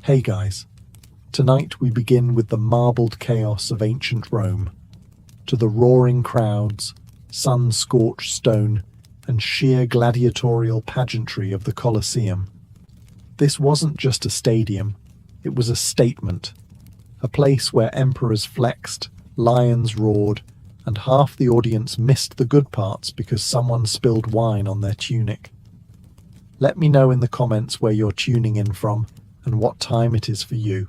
Hey guys, tonight we begin with the marbled chaos of ancient Rome, to the roaring crowds, sun-scorched stone, and sheer gladiatorial pageantry of the Colosseum. This wasn't just a stadium, it was a statement, a place where emperors flexed, lions roared, and half the audience missed the good parts because someone spilled wine on their tunic. Let me know in the comments where you're tuning in from and what time it is for you.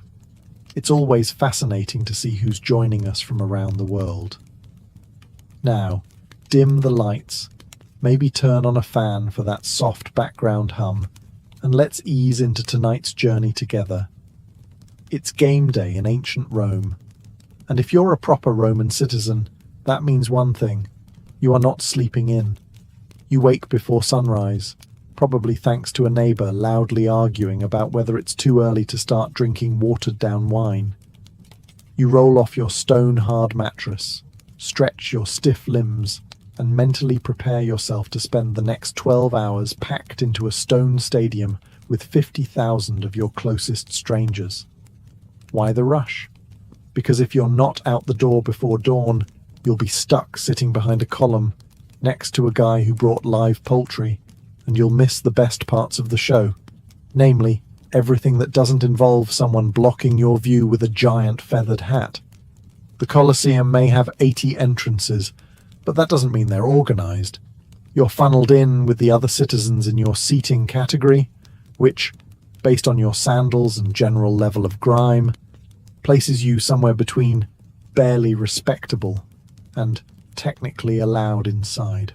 It's always fascinating to see who's joining us from around the world. Now, dim the lights, maybe turn on a fan for that soft background hum, and let's ease into tonight's journey together. It's game day in ancient Rome, and if you're a proper Roman citizen, that means one thing: you are not sleeping in. You wake before sunrise, probably thanks to a neighbour loudly arguing about whether it's too early to start drinking watered-down wine. You roll off your stone-hard mattress, stretch your stiff limbs, and mentally prepare yourself to spend the next 12 hours packed into a stone stadium with 50,000 of your closest strangers. Why the rush? Because if you're not out the door before dawn, you'll be stuck sitting behind a column next to a guy who brought live poultry, and you'll miss the best parts of the show, namely, everything that doesn't involve someone blocking your view with a giant feathered hat. The Colosseum may have 80 entrances, but that doesn't mean they're organised. You're funneled in with the other citizens in your seating category, which, based on your sandals and general level of grime, places you somewhere between barely respectable and technically allowed inside.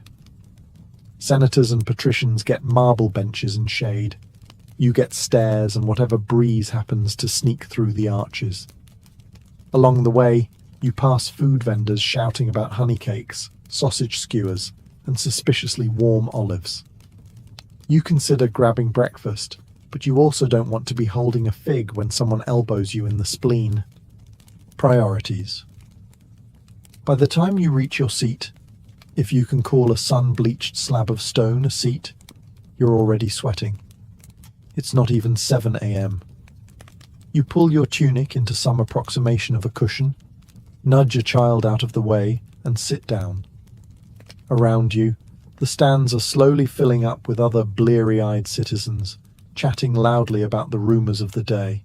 Senators and patricians get marble benches and shade. You get stairs and whatever breeze happens to sneak through the arches. Along the way, you pass food vendors shouting about honey cakes, sausage skewers, and suspiciously warm olives. You consider grabbing breakfast, but you also don't want to be holding a fig when someone elbows you in the spleen. Priorities. By the time you reach your seat, if you can call a sun-bleached slab of stone a seat, you're already sweating. It's not even 7 a.m. You pull your tunic into some approximation of a cushion, nudge a child out of the way, and sit down. Around you, the stands are slowly filling up with other bleary-eyed citizens, chatting loudly about the rumours of the day.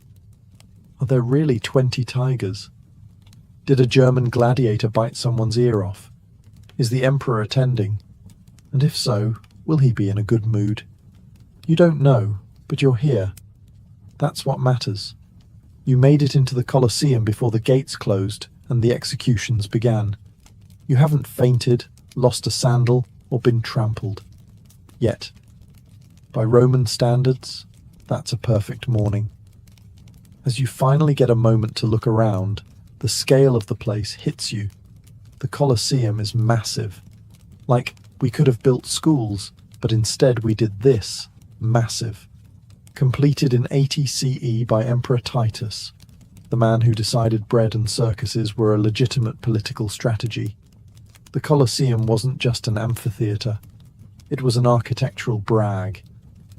Are there really 20 tigers? Did a German gladiator bite someone's ear off? Is the emperor attending? And if so, will he be in a good mood? You don't know, but you're here. That's what matters. You made it into the Colosseum before the gates closed and the executions began. You haven't fainted, lost a sandal, or been trampled. Yet. By Roman standards, that's a perfect morning. As you finally get a moment to look around, the scale of the place hits you. The Colosseum is massive. Like, we could have built schools, but instead we did this, massive. Completed in 80 CE by Emperor Titus, the man who decided bread and circuses were a legitimate political strategy. The Colosseum wasn't just an amphitheatre. It was an architectural brag,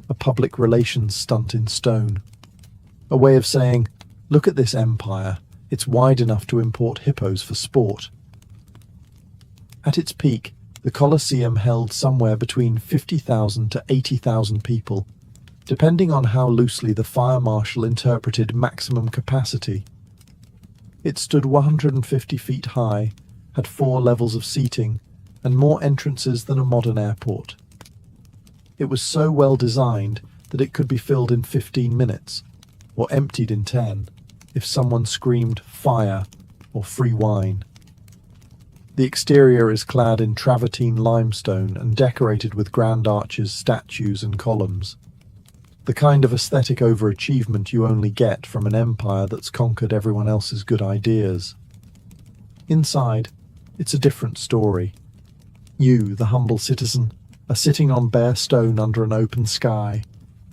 a public relations stunt in stone. A way of saying, look at this empire, it's wide enough to import hippos for sport. At its peak, the Colosseum held somewhere between 50,000 to 80,000 people, depending on how loosely the fire marshal interpreted maximum capacity. It stood 150 feet high, had 4 levels of seating, and more entrances than a modern airport. It was so well designed that it could be filled in 15 minutes, or emptied in 10, if someone screamed fire or free wine. The exterior is clad in travertine limestone and decorated with grand arches, statues, and columns. The kind of aesthetic overachievement you only get from an empire that's conquered everyone else's good ideas. Inside, it's a different story. You, the humble citizen, are sitting on bare stone under an open sky,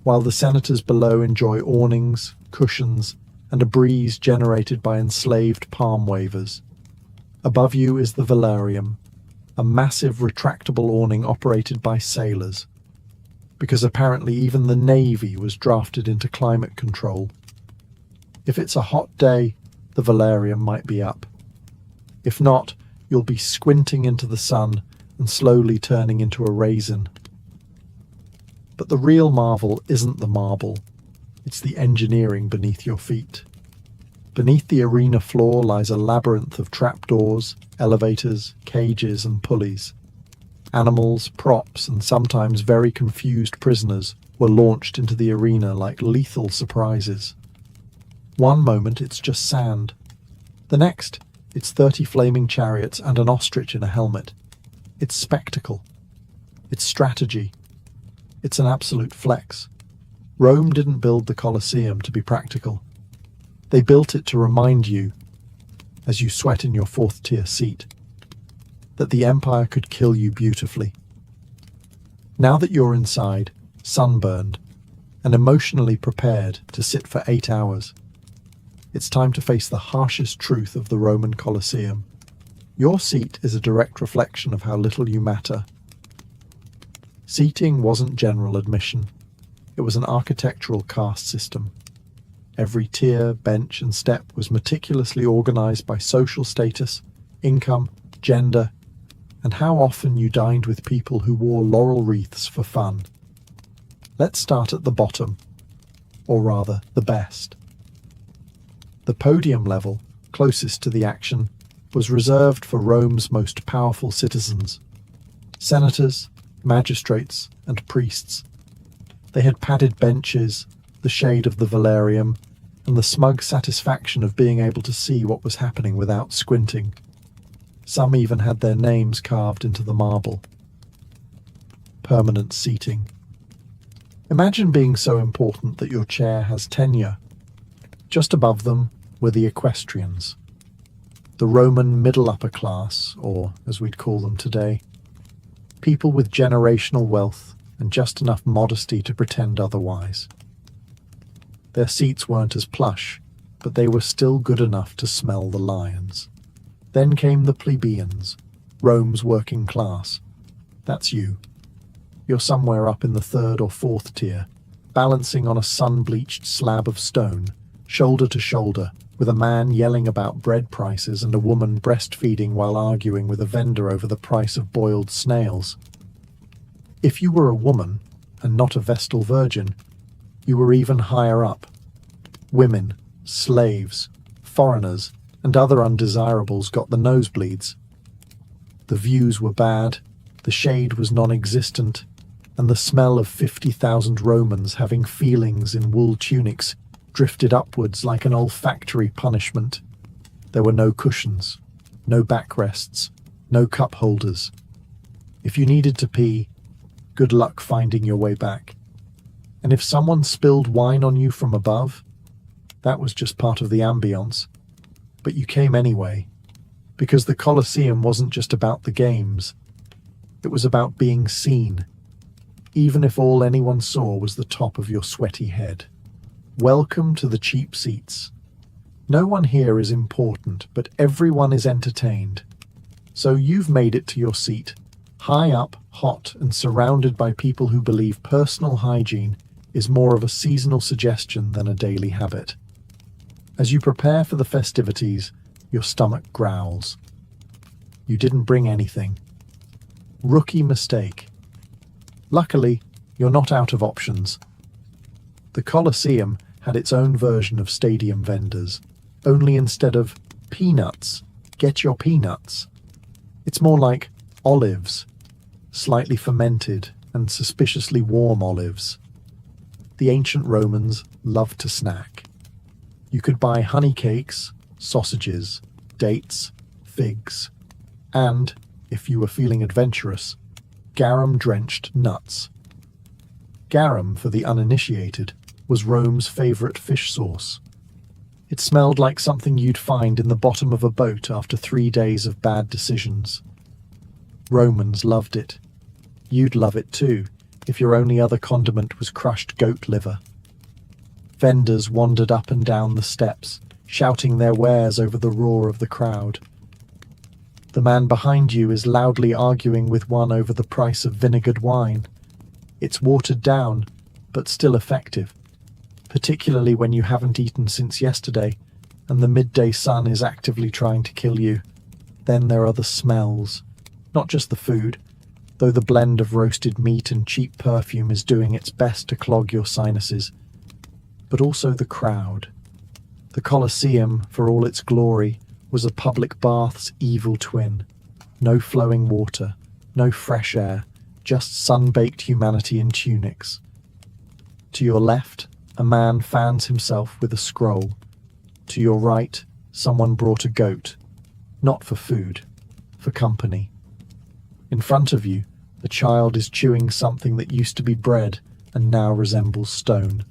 while the senators below enjoy awnings, cushions, and a breeze generated by enslaved palm wavers. Above you is the velarium, a massive retractable awning operated by sailors, because apparently even the Navy was drafted into climate control. If it's a hot day, the valerium might be up. If not, you'll be squinting into the sun and slowly turning into a raisin. But the real marvel isn't the marble, it's the engineering beneath your feet. Beneath the arena floor lies a labyrinth of trapdoors, elevators, cages and pulleys. Animals, props, and sometimes very confused prisoners were launched into the arena like lethal surprises. One moment it's just sand. The next, it's 30 flaming chariots and an ostrich in a helmet. It's spectacle. It's strategy. It's an absolute flex. Rome didn't build the Colosseum to be practical. They built it to remind you, as you sweat in your fourth-tier seat, that the empire could kill you beautifully. Now that you're inside, sunburned, and emotionally prepared to sit for 8 hours, it's time to face the harshest truth of the Roman Colosseum. Your seat is a direct reflection of how little you matter. Seating wasn't general admission. It was an architectural caste system. Every tier, bench, and step was meticulously organized by social status, income, gender, and how often you dined with people who wore laurel wreaths for fun. Let's start at the bottom, or rather, the best. The podium level, closest to the action, was reserved for Rome's most powerful citizens: senators, magistrates, and priests. They had padded benches, the shade of the valerium, and the smug satisfaction of being able to see what was happening without squinting. Some even had their names carved into the marble. Permanent seating. Imagine being so important that your chair has tenure. Just above them were the equestrians, the Roman middle-upper class, or as we'd call them today, people with generational wealth and just enough modesty to pretend otherwise. Their seats weren't as plush, but they were still good enough to smell the lions. Then came the plebeians, Rome's working class. That's you. You're somewhere up in the 3rd or 4th tier, balancing on a sun-bleached slab of stone, shoulder to shoulder, with a man yelling about bread prices and a woman breastfeeding while arguing with a vendor over the price of boiled snails. If you were a woman, and not a Vestal virgin, you were even higher up. Women, slaves, foreigners, and other undesirables got the nosebleeds. The views were bad, the shade was non-existent, and the smell of 50,000 Romans having feelings in wool tunics drifted upwards like an olfactory punishment. There were no cushions, no backrests, no cup holders. If you needed to pee, good luck finding your way back. And if someone spilled wine on you from above, that was just part of the ambience. But you came anyway, because the Colosseum wasn't just about the games. It was about being seen, even if all anyone saw was the top of your sweaty head. Welcome to the cheap seats. No one here is important, but everyone is entertained. So you've made it to your seat, high up, hot, and surrounded by people who believe personal hygiene is more of a seasonal suggestion than a daily habit. As you prepare for the festivities, your stomach growls. You didn't bring anything. Rookie mistake. Luckily, you're not out of options. The Colosseum had its own version of stadium vendors, only instead of peanuts, get your peanuts. It's more like olives, slightly fermented and suspiciously warm olives. The ancient Romans loved to snack. You could buy honey cakes, sausages, dates, figs, and, if you were feeling adventurous, garum-drenched nuts. Garum, for the uninitiated, was Rome's favourite fish sauce. It smelled like something you'd find in the bottom of a boat after 3 days of bad decisions. Romans loved it. You'd love it too, if your only other condiment was crushed goat liver. Vendors wandered up and down the steps, shouting their wares over the roar of the crowd. The man behind you is loudly arguing with one over the price of vinegared wine. It's watered down, but still effective, particularly when you haven't eaten since yesterday and the midday sun is actively trying to kill you. Then there are the smells, not just the food, though the blend of roasted meat and cheap perfume is doing its best to clog your sinuses, but also the crowd. The Colosseum, for all its glory, was a public bath's evil twin. No flowing water, no fresh air, just sun-baked humanity in tunics. To your left, a man fans himself with a scroll. To your right, someone brought a goat, not for food, for company. In front of you, a child is chewing something that used to be bread and now resembles stone.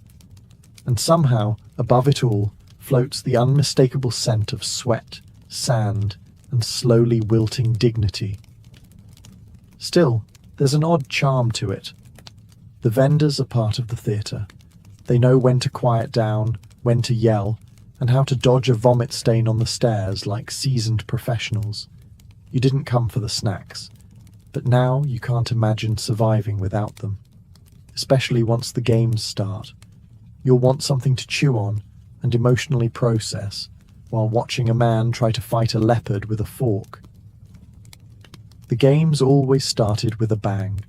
And somehow, above it all, floats the unmistakable scent of sweat, sand, and slowly wilting dignity. Still, there's an odd charm to it. The vendors are part of the theatre. They know when to quiet down, when to yell, and how to dodge a vomit stain on the stairs like seasoned professionals. You didn't come for the snacks, but now you can't imagine surviving without them. Especially once the games start. You'll want something to chew on and emotionally process while watching a man try to fight a leopard with a fork. The games always started with a bang,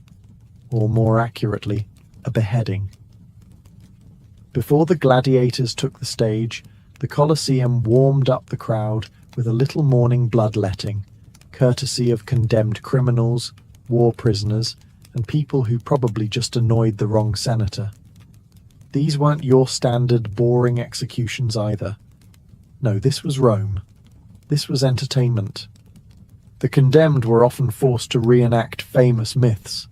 or more accurately, a beheading. Before the gladiators took the stage, the Colosseum warmed up the crowd with a little morning bloodletting, courtesy of condemned criminals, war prisoners, and people who probably just annoyed the wrong senator. These weren't your standard boring executions either. No, this was Rome. This was entertainment. The condemned were often forced to reenact famous myths,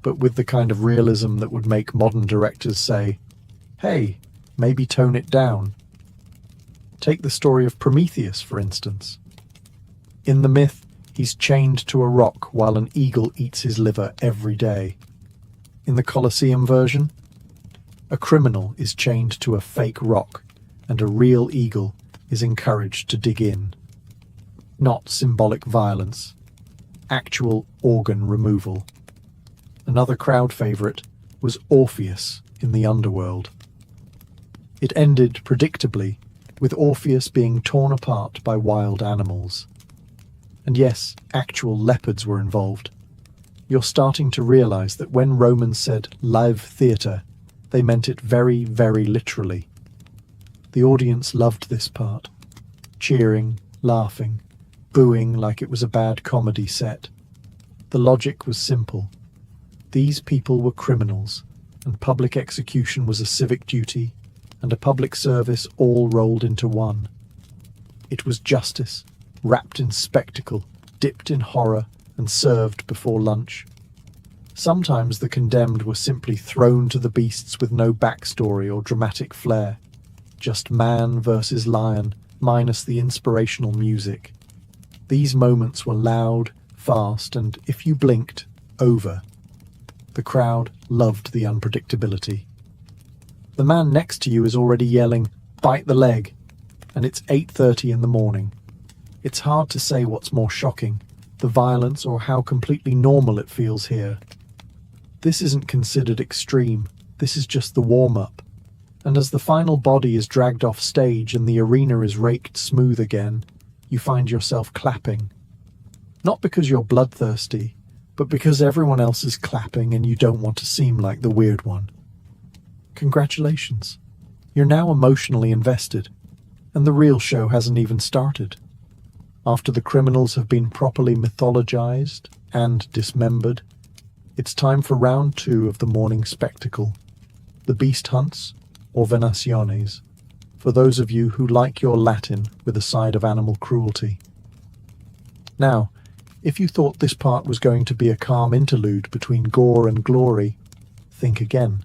but with the kind of realism that would make modern directors say, "Hey, maybe tone it down." Take the story of Prometheus, for instance. In the myth, he's chained to a rock while an eagle eats his liver every day. In the Colosseum version, a criminal is chained to a fake rock, and a real eagle is encouraged to dig in. Not symbolic violence, actual organ removal. Another crowd favourite was Orpheus in the underworld. It ended, predictably, with Orpheus being torn apart by wild animals. And yes, actual leopards were involved. You're starting to realise that when Romans said live theatre, they meant it very, very literally. The audience loved this part. Cheering, laughing, booing like it was a bad comedy set. The logic was simple. These people were criminals, and public execution was a civic duty, and a public service all rolled into one. It was justice, wrapped in spectacle, dipped in horror, and served before lunch. Sometimes the condemned were simply thrown to the beasts with no backstory or dramatic flair. Just man versus lion, minus the inspirational music. These moments were loud, fast, and, if you blinked, over. The crowd loved the unpredictability. The man next to you is already yelling, "Bite the leg," and it's 8:30 in the morning. It's hard to say what's more shocking, the violence or how completely normal it feels here. This isn't considered extreme, this is just the warm-up. And as the final body is dragged off stage and the arena is raked smooth again, you find yourself clapping. Not because you're bloodthirsty, but because everyone else is clapping and you don't want to seem like the weird one. Congratulations. You're now emotionally invested, and the real show hasn't even started. After the criminals have been properly mythologized and dismembered, it's time for round 2 of the morning spectacle, the beast hunts, or venaciones, for those of you who like your Latin with a side of animal cruelty. Now, if you thought this part was going to be a calm interlude between gore and glory, think again.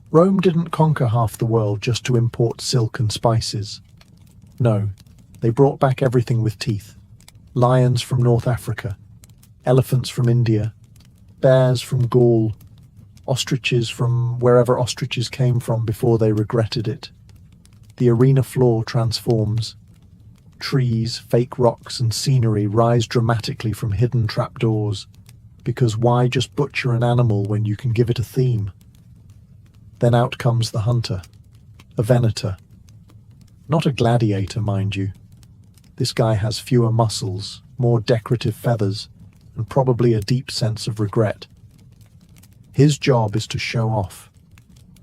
Rome didn't conquer half the world just to import silk and spices. No, they brought back everything with teeth. Lions from North Africa, elephants from India, bears from Gaul, ostriches from wherever ostriches came from before they regretted it. The arena floor transforms. Trees, fake rocks, and scenery rise dramatically from hidden trapdoors, because why just butcher an animal when you can give it a theme? Then out comes the hunter, a venator. Not a gladiator, mind you. This guy has fewer muscles, more decorative feathers, and probably a deep sense of regret. His job is to show off,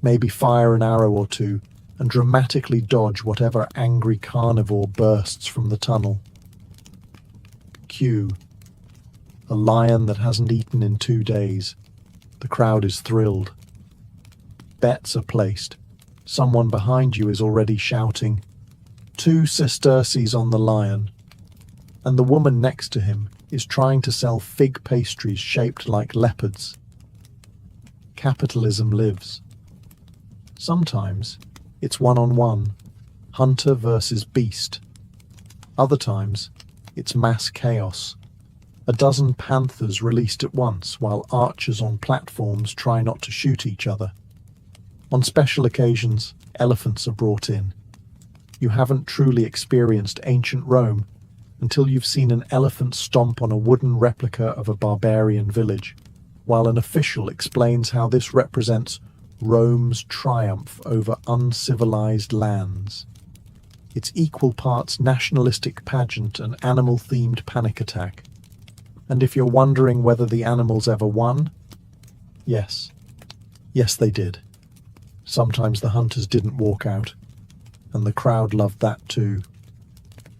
maybe fire an arrow or two, and dramatically dodge whatever angry carnivore bursts from the tunnel. Cue. A lion that hasn't eaten in 2 days. The crowd is thrilled. Bets are placed. Someone behind you is already shouting, 2 sesterces on the lion. And the woman next to him is trying to sell fig pastries shaped like leopards. Capitalism lives. Sometimes it's one-on-one, hunter versus beast. Other times it's mass chaos. A dozen panthers released at once while archers on platforms try not to shoot each other. On special occasions, elephants are brought in. You haven't truly experienced ancient Rome until you've seen an elephant stomp on a wooden replica of a barbarian village, while an official explains how this represents Rome's triumph over uncivilized lands. It's equal parts nationalistic pageant and animal-themed panic attack. And if you're wondering whether the animals ever won, yes. Yes, they did. Sometimes the hunters didn't walk out, and the crowd loved that too.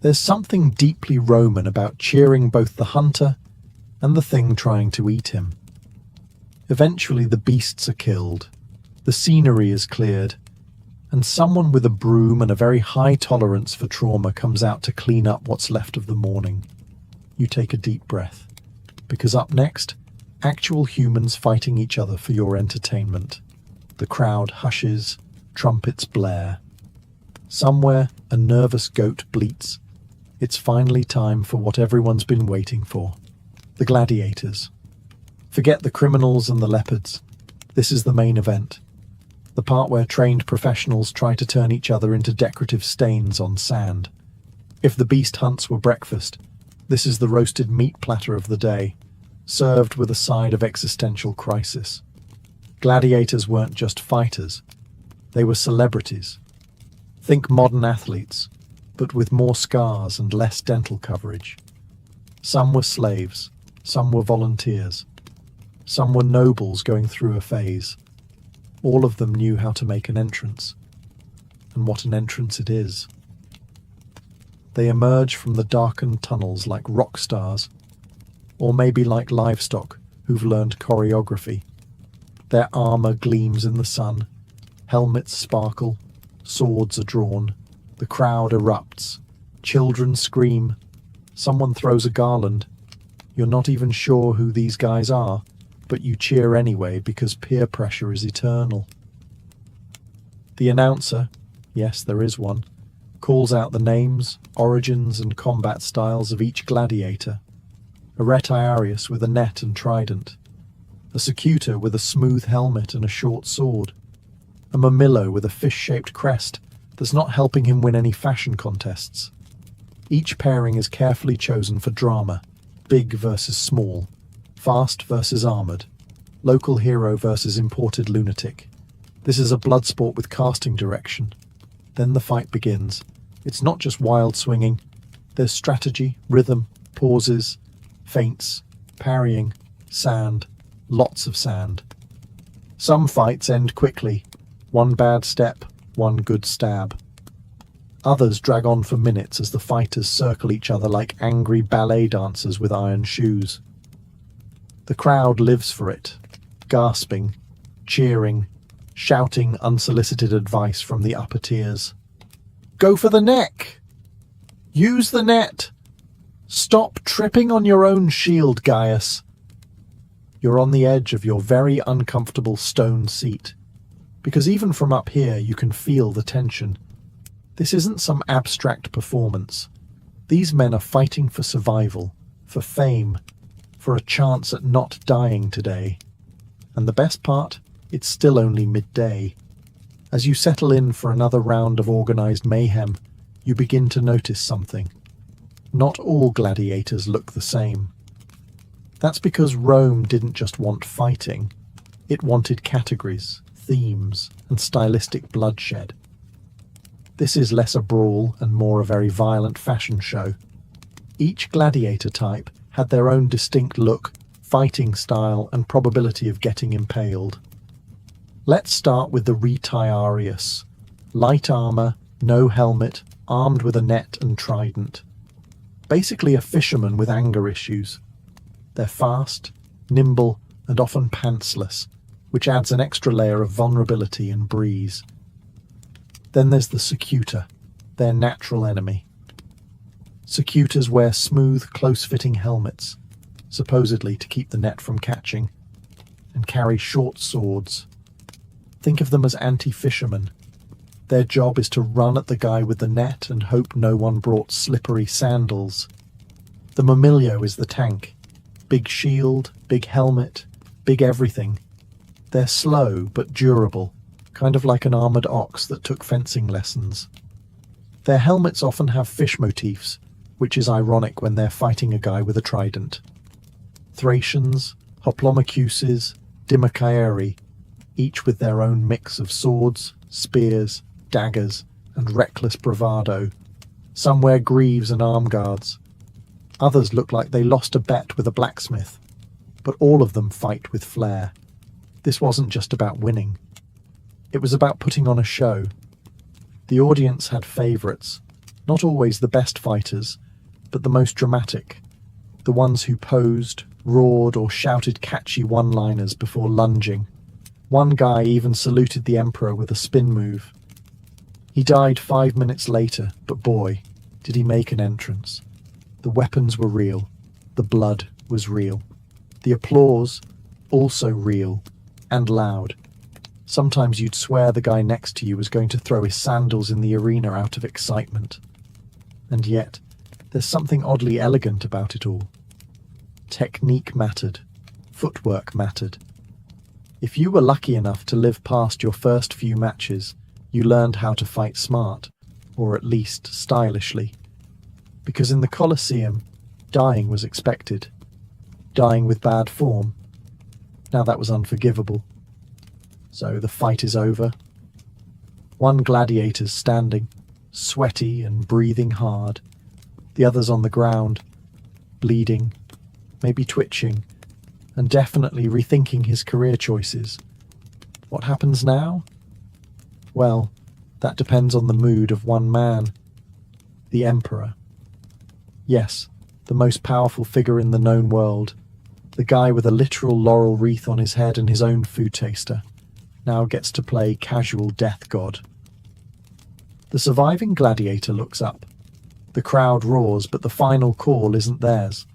There's something deeply Roman about cheering both the hunter and the thing trying to eat him. Eventually the beasts are killed, the scenery is cleared, and someone with a broom and a very high tolerance for trauma comes out to clean up what's left of the morning. You take a deep breath, because up next, actual humans fighting each other for your entertainment. The crowd hushes, trumpets blare. Somewhere, a nervous goat bleats. It's finally time for what everyone's been waiting for. The gladiators. Forget the criminals and the leopards. This is the main event. The part where trained professionals try to turn each other into decorative stains on sand. If the beast hunts were breakfast, this is the roasted meat platter of the day, served with a side of existential crisis. Gladiators weren't just fighters. They were celebrities. Think modern athletes, but with more scars and less dental coverage. Some were slaves, some were volunteers, some were nobles going through a phase. All of them knew how to make an entrance, and what an entrance it is. They emerge from the darkened tunnels like rock stars, or maybe like livestock who've learned choreography. Their armor gleams in the sun, helmets sparkle, swords are drawn, the crowd erupts, children scream, someone throws a garland. You're not even sure who these guys are, but you cheer anyway because peer pressure is eternal. The announcer, yes, there is one, calls out the names, origins, and combat styles of each gladiator. A retiarius with a net and trident, a secutor with a smooth helmet and a short sword, a Mamillo with a fish-shaped crest that's not helping him win any fashion contests. Each pairing is carefully chosen for drama, big versus small, fast versus armored, local hero versus imported lunatic. This is a blood sport with casting direction. Then the fight begins. It's not just wild swinging. There's strategy, rhythm, pauses, feints, parrying, sand, lots of sand. Some fights end quickly. One bad step, one good stab. Others drag on for minutes as the fighters circle each other like angry ballet dancers with iron shoes. The crowd lives for it, gasping, cheering, shouting unsolicited advice from the upper tiers. Go for the neck! Use the net! Stop tripping on your own shield, Gaius! You're on the edge of your very uncomfortable stone seat, because even from up here you can feel the tension. This isn't some abstract performance. These men are fighting for survival, for fame, for a chance at not dying today. And the best part, it's still only midday. As you settle in for another round of organized mayhem, you begin to notice something. Not all gladiators look the same. That's because Rome didn't just want fighting. It wanted categories, themes, and stylistic bloodshed. This is less a brawl and more a very violent fashion show. Each gladiator type had their own distinct look, fighting style, and probability of getting impaled. Let's start with the retiarius. Light armor, no helmet, armed with a net and trident. Basically a fisherman with anger issues. They're fast, nimble, and often pantsless, which adds an extra layer of vulnerability and breeze. Then there's the Spectator, their natural enemy. Spectators wear smooth, close-fitting helmets, supposedly to keep the net from catching, and carry short swords. Think of them as anti-fishermen. Their job is to run at the guy with the net and hope no one brought slippery sandals. The Mamilio is the tank. Big shield, big helmet, big everything. They're slow but durable, kind of like an armoured ox that took fencing lessons. Their helmets often have fish motifs, which is ironic when they're fighting a guy with a trident. Thracians, Hoplomachuses, Dimachaieri, each with their own mix of swords, spears, daggers, and reckless bravado. Some wear greaves and arm guards. Others look like they lost a bet with a blacksmith, but all of them fight with flair. This wasn't just about winning. It was about putting on a show. The audience had favourites, not always the best fighters, but the most dramatic, the ones who posed, roared, or shouted catchy one-liners before lunging. One guy even saluted the emperor with a spin move. He died 5 minutes later, but boy, did he make an entrance. The weapons were real. The blood was real. The applause, also real and loud. Sometimes you'd swear the guy next to you was going to throw his sandals in the arena out of excitement. And yet, there's something oddly elegant about it all. Technique mattered. Footwork mattered. If you were lucky enough to live past your first few matches, you learned how to fight smart, or at least stylishly. Because in the Colosseum, dying was expected. Dying with bad form. Now that was unforgivable. So the fight is over. One gladiator's standing, sweaty and breathing hard. The other's on the ground, bleeding, maybe twitching, and definitely rethinking his career choices. What happens now? Well, that depends on the mood of one man. The Emperor. Yes, the most powerful figure in the known world. The guy with a literal laurel wreath on his head and his own food taster. Now gets to play casual death god. The surviving gladiator looks up. The crowd roars, but the final call isn't theirs.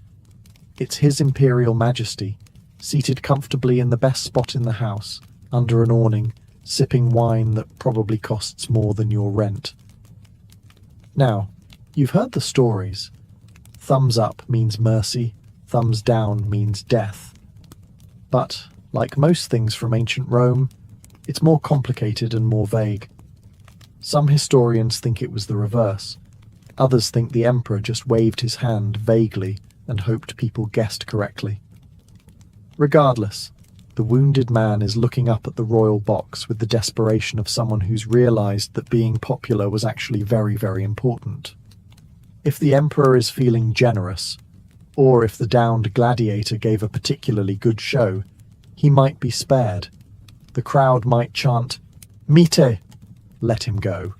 It's His Imperial Majesty, seated comfortably in the best spot in the house, under an awning, sipping wine that probably costs more than your rent. Now, you've heard the stories. Thumbs up means mercy, thumbs down means death. But, like most things from ancient Rome, it's more complicated and more vague. Some historians think it was the reverse. Others think the emperor just waved his hand vaguely and hoped people guessed correctly. Regardless, the wounded man is looking up at the royal box with the desperation of someone who's realized that being popular was actually very, very important. If the emperor is feeling generous, or if the downed gladiator gave a particularly good show, he might be spared. The crowd might chant, "Mite!" Let him go.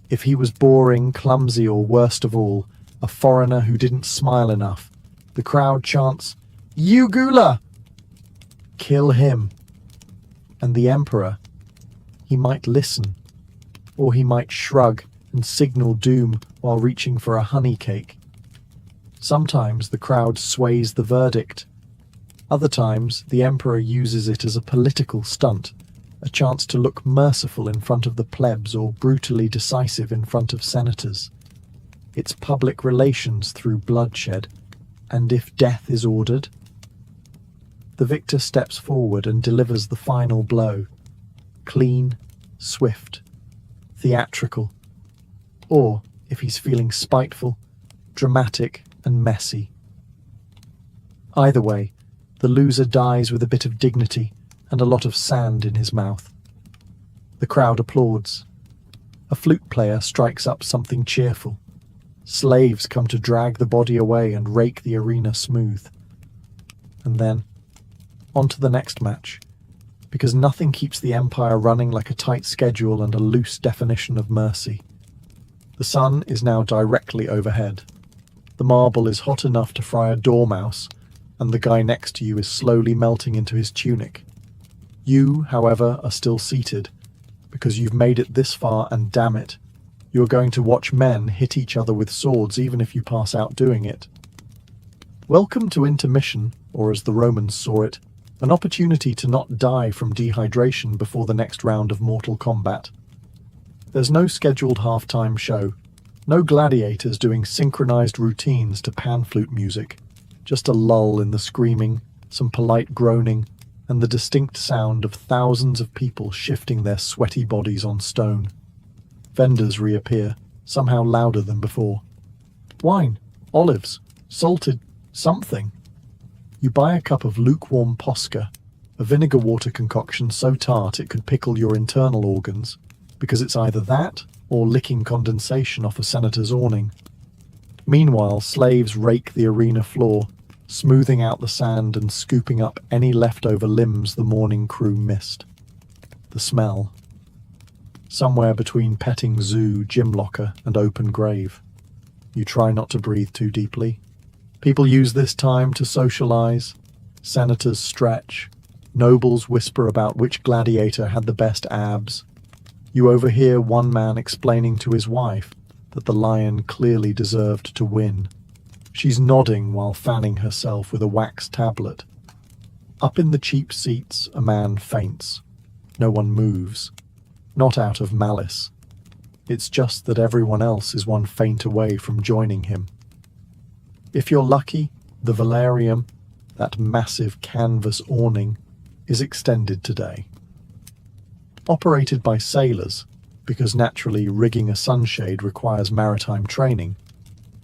If he was boring, clumsy, or worst of all, a foreigner who didn't smile enough, the crowd chants, "Ugula!" Kill him. And the emperor, he might listen, or he might shrug and signal doom while reaching for a honey cake. Sometimes the crowd sways the verdict. Other times the emperor uses it as a political stunt, a chance to look merciful in front of the plebs or brutally decisive in front of senators. It's public relations through bloodshed, and if death is ordered, the victor steps forward and delivers the final blow. Clean, swift, theatrical. Or, if he's feeling spiteful, dramatic and messy. Either way, the loser dies with a bit of dignity and a lot of sand in his mouth. The crowd applauds. A flute player strikes up something cheerful. Slaves come to drag the body away and rake the arena smooth. And then, on to the next match, because nothing keeps the Empire running like a tight schedule and a loose definition of mercy. The sun is now directly overhead. The marble is hot enough to fry a dormouse, and the guy next to you is slowly melting into his tunic. You, however, are still seated, because you've made it this far, and damn it, you're going to watch men hit each other with swords even if you pass out doing it. Welcome to intermission, or as the Romans saw it, an opportunity to not die from dehydration before the next round of Mortal Kombat. There's no scheduled halftime show, no gladiators doing synchronized routines to pan flute music, just a lull in the screaming, some polite groaning, and the distinct sound of thousands of people shifting their sweaty bodies on stone. Vendors reappear, somehow louder than before. Wine, olives, salted something. You buy a cup of lukewarm posca, a vinegar water concoction so tart it could pickle your internal organs, because it's either that or licking condensation off a senator's awning. Meanwhile, slaves rake the arena floor, smoothing out the sand and scooping up any leftover limbs the morning crew missed. The smell. Somewhere between petting zoo, gym locker, and open grave. You try not to breathe too deeply. People use this time to socialize. Senators stretch. Nobles whisper about which gladiator had the best abs. You overhear one man explaining to his wife that the lion clearly deserved to win. She's nodding while fanning herself with a wax tablet. Up in the cheap seats, a man faints. No one moves. Not out of malice. It's just that everyone else is one faint away from joining him. If you're lucky, the velarium, that massive canvas awning, is extended today. Operated by sailors, because naturally rigging a sunshade requires maritime training,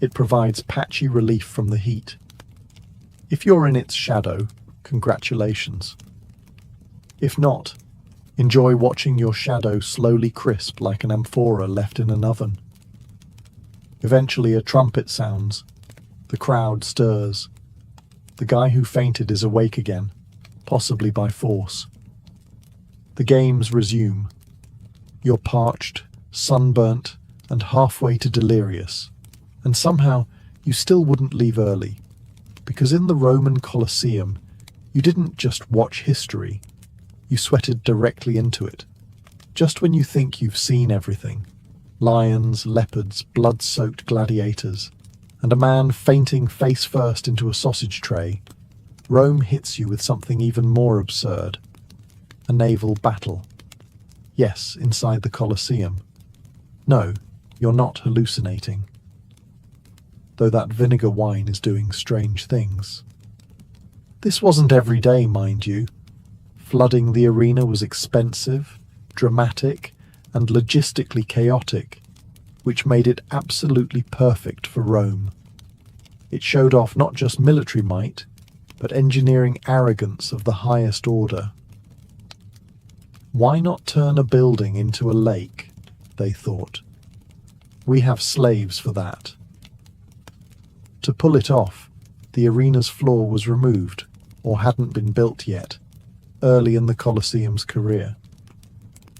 it provides patchy relief from the heat. If you're in its shadow, congratulations. If not, enjoy watching your shadow slowly crisp like an amphora left in an oven. Eventually a trumpet sounds. The crowd stirs. The guy who fainted is awake again, possibly by force. The games resume. You're parched, sunburnt, and halfway to delirious. And somehow you still wouldn't leave early, because in the Roman Colosseum, you didn't just watch history, you sweated directly into it. Just when you think you've seen everything, lions, leopards, blood-soaked gladiators, and a man fainting face first into a sausage tray, Rome hits you with something even more absurd. A naval battle. Yes, inside the Colosseum. No, you're not hallucinating. Though that vinegar wine is doing strange things. This wasn't every day, mind you. Flooding the arena was expensive, dramatic, and logistically chaotic, which made it absolutely perfect for Rome. It showed off not just military might, but engineering arrogance of the highest order. Why not turn a building into a lake, they thought. We have slaves for that. To pull it off, the arena's floor was removed, or hadn't been built yet, early in the Colosseum's career.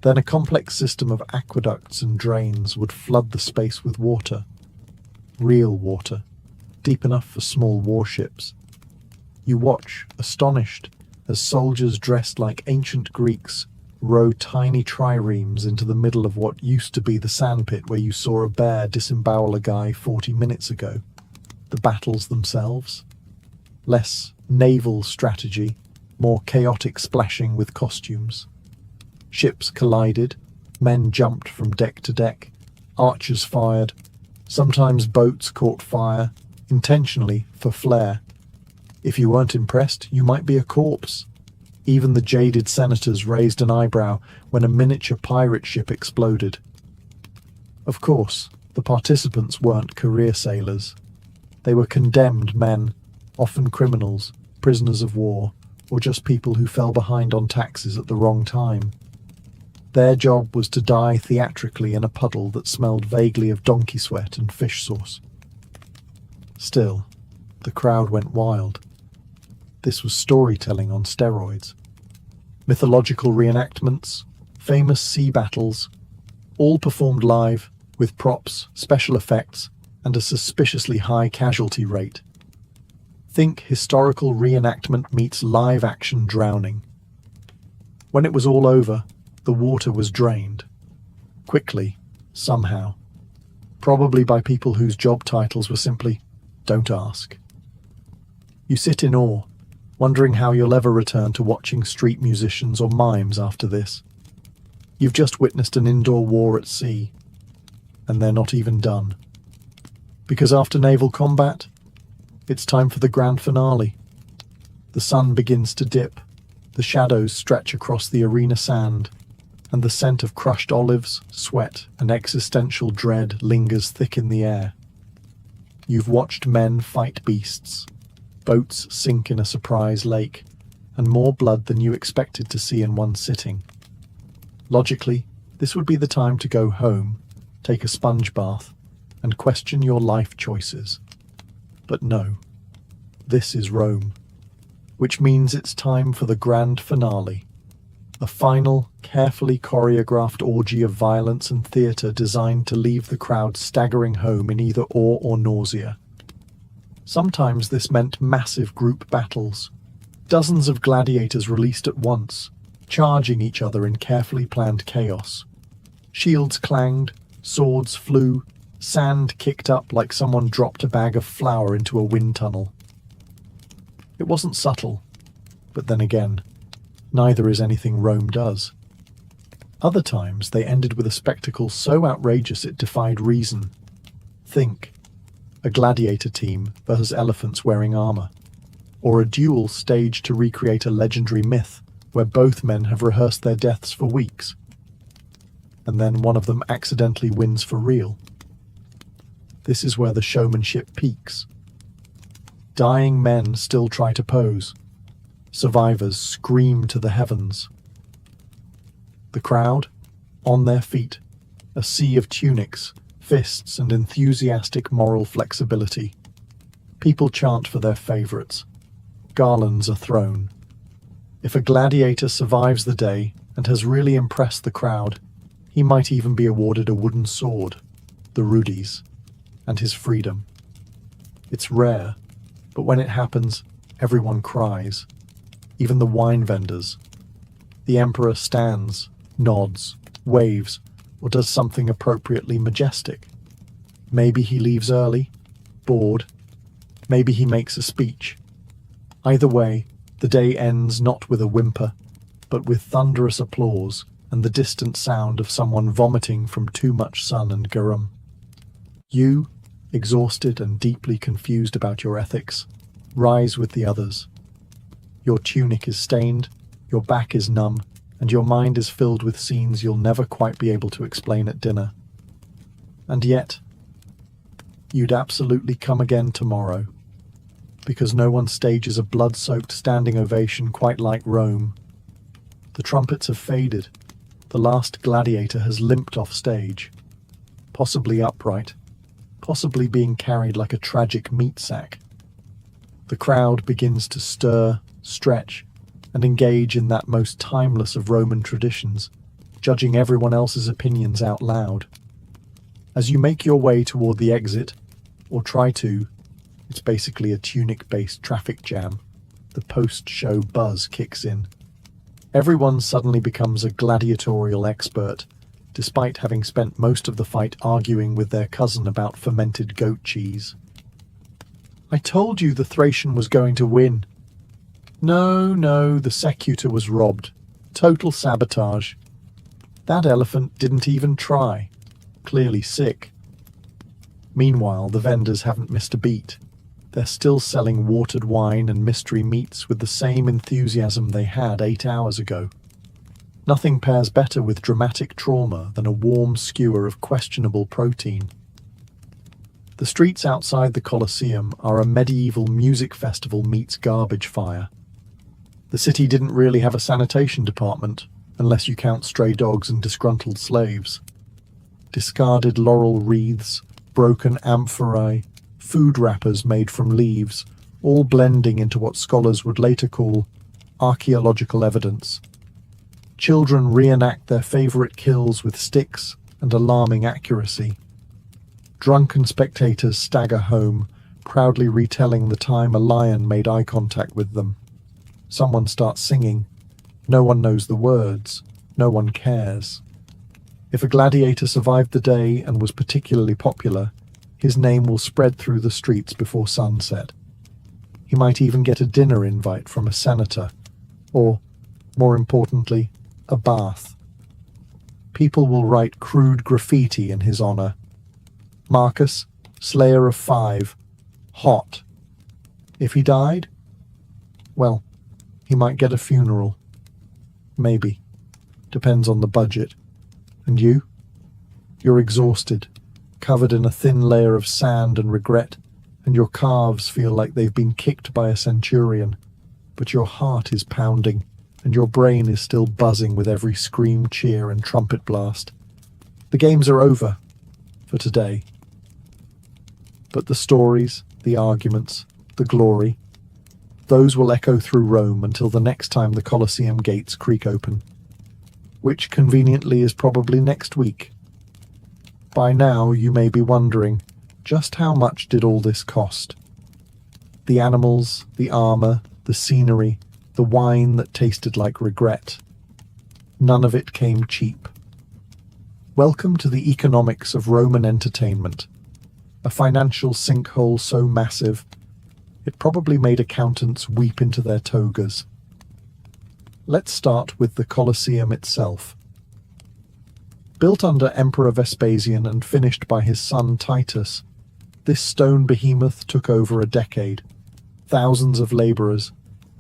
Then a complex system of aqueducts and drains would flood the space with water. Real water, deep enough for small warships. You watch, astonished, as soldiers dressed like ancient Greeks row tiny triremes into the middle of what used to be the sandpit where you saw a bear disembowel a guy 40 minutes ago. The battles themselves? Less naval strategy, more chaotic splashing with costumes. Ships collided, men jumped from deck to deck, archers fired, sometimes boats caught fire, intentionally for flair. If you weren't impressed, you might be a corpse. Even the jaded senators raised an eyebrow when a miniature pirate ship exploded. Of course, the participants weren't career sailors. They were condemned men, often criminals, prisoners of war, or just people who fell behind on taxes at the wrong time. Their job was to die theatrically in a puddle that smelled vaguely of donkey sweat and fish sauce. Still, the crowd went wild. This was storytelling on steroids. Mythological reenactments, famous sea battles, all performed live with props, special effects, and a suspiciously high casualty rate. Think historical reenactment meets live action drowning. When it was all over, the water was drained. Quickly, somehow. Probably by people whose job titles were simply, "Don't ask." You sit in awe, wondering how you'll ever return to watching street musicians or mimes after this. You've just witnessed an indoor war at sea, and they're not even done. Because after naval combat, it's time for the grand finale. The sun begins to dip, the shadows stretch across the arena sand, and the scent of crushed olives, sweat, and existential dread lingers thick in the air. You've watched men fight beasts, boats sink in a surprise lake, and more blood than you expected to see in one sitting. Logically, this would be the time to go home, take a sponge bath, and question your life choices. But no, this is Rome, which means it's time for the grand finale. A final, carefully choreographed orgy of violence and theatre designed to leave the crowd staggering home in either awe or nausea. Sometimes this meant massive group battles, dozens of gladiators released at once, charging each other in carefully planned chaos. Shields clanged, swords flew, sand kicked up like someone dropped a bag of flour into a wind tunnel. It wasn't subtle, but then again, neither is anything Rome does. Other times they ended with a spectacle so outrageous it defied reason. Think, a gladiator team versus elephants wearing armor, or a duel staged to recreate a legendary myth where both men have rehearsed their deaths for weeks, and then one of them accidentally wins for real. This is where the showmanship peaks. Dying men still try to pose. Survivors scream to the heavens. The crowd, on their feet, a sea of tunics, fists, and enthusiastic moral flexibility. People chant for their favorites. Garlands are thrown. If a gladiator survives the day and has really impressed the crowd, he might even be awarded a wooden sword, the Rudies, and his freedom. It's rare, but when it happens, everyone cries. Even the wine vendors. The emperor stands, nods, waves, or does something appropriately majestic. Maybe he leaves early, bored. Maybe he makes a speech. Either way, the day ends not with a whimper, but with thunderous applause and the distant sound of someone vomiting from too much sun and garum. You, exhausted and deeply confused about your ethics, rise with the others. Your tunic is stained, your back is numb, and your mind is filled with scenes you'll never quite be able to explain at dinner. And yet, you'd absolutely come again tomorrow, because no one stages a blood-soaked standing ovation quite like Rome. The trumpets have faded. The last gladiator has limped off stage, possibly upright, possibly being carried like a tragic meat sack. The crowd begins to stir, stretch, and engage in that most timeless of Roman traditions, judging everyone else's opinions out loud. As you make your way toward the exit, or try to, it's basically a tunic-based traffic jam. The post-show buzz kicks in. Everyone suddenly becomes a gladiatorial expert, despite having spent most of the fight arguing with their cousin about fermented goat cheese. "I told you the Thracian was going to win." No, the Secutor was robbed. Total sabotage. That elephant didn't even try. Clearly sick. Meanwhile, the vendors haven't missed a beat. They're still selling watered wine and mystery meats with the same enthusiasm they had 8 hours ago. Nothing pairs better with dramatic trauma than a warm skewer of questionable protein. The streets outside the Colosseum are a medieval music festival meets garbage fire. The city didn't really have a sanitation department, unless you count stray dogs and disgruntled slaves. Discarded laurel wreaths, broken amphorae, food wrappers made from leaves, all blending into what scholars would later call archaeological evidence. Children reenact their favourite kills with sticks and alarming accuracy. Drunken spectators stagger home, proudly retelling the time a lion made eye contact with them. Someone starts singing. No one knows the words. No one cares. If a gladiator survived the day and was particularly popular, his name will spread through the streets before sunset. He might even get a dinner invite from a senator, or, more importantly, a bath. People will write crude graffiti in his honor. Marcus, slayer of 5, hot. If he died, well, he might get a funeral. Maybe. Depends on the budget. And you? You're exhausted, covered in a thin layer of sand and regret, and your calves feel like they've been kicked by a centurion. But your heart is pounding, and your brain is still buzzing with every scream, cheer, and trumpet blast. The games are over, for today. But the stories, the arguments, the glory, those will echo through Rome until the next time the Colosseum gates creak open, which conveniently is probably next week. By now you may be wondering, just how much did all this cost? The animals, the armor, the scenery, the wine that tasted like regret. None of it came cheap. Welcome to the economics of Roman entertainment, a financial sinkhole so massive it probably made accountants weep into their togas. Let's start with the Colosseum itself. Built under Emperor Vespasian and finished by his son Titus, this stone behemoth took over a decade, thousands of labourers,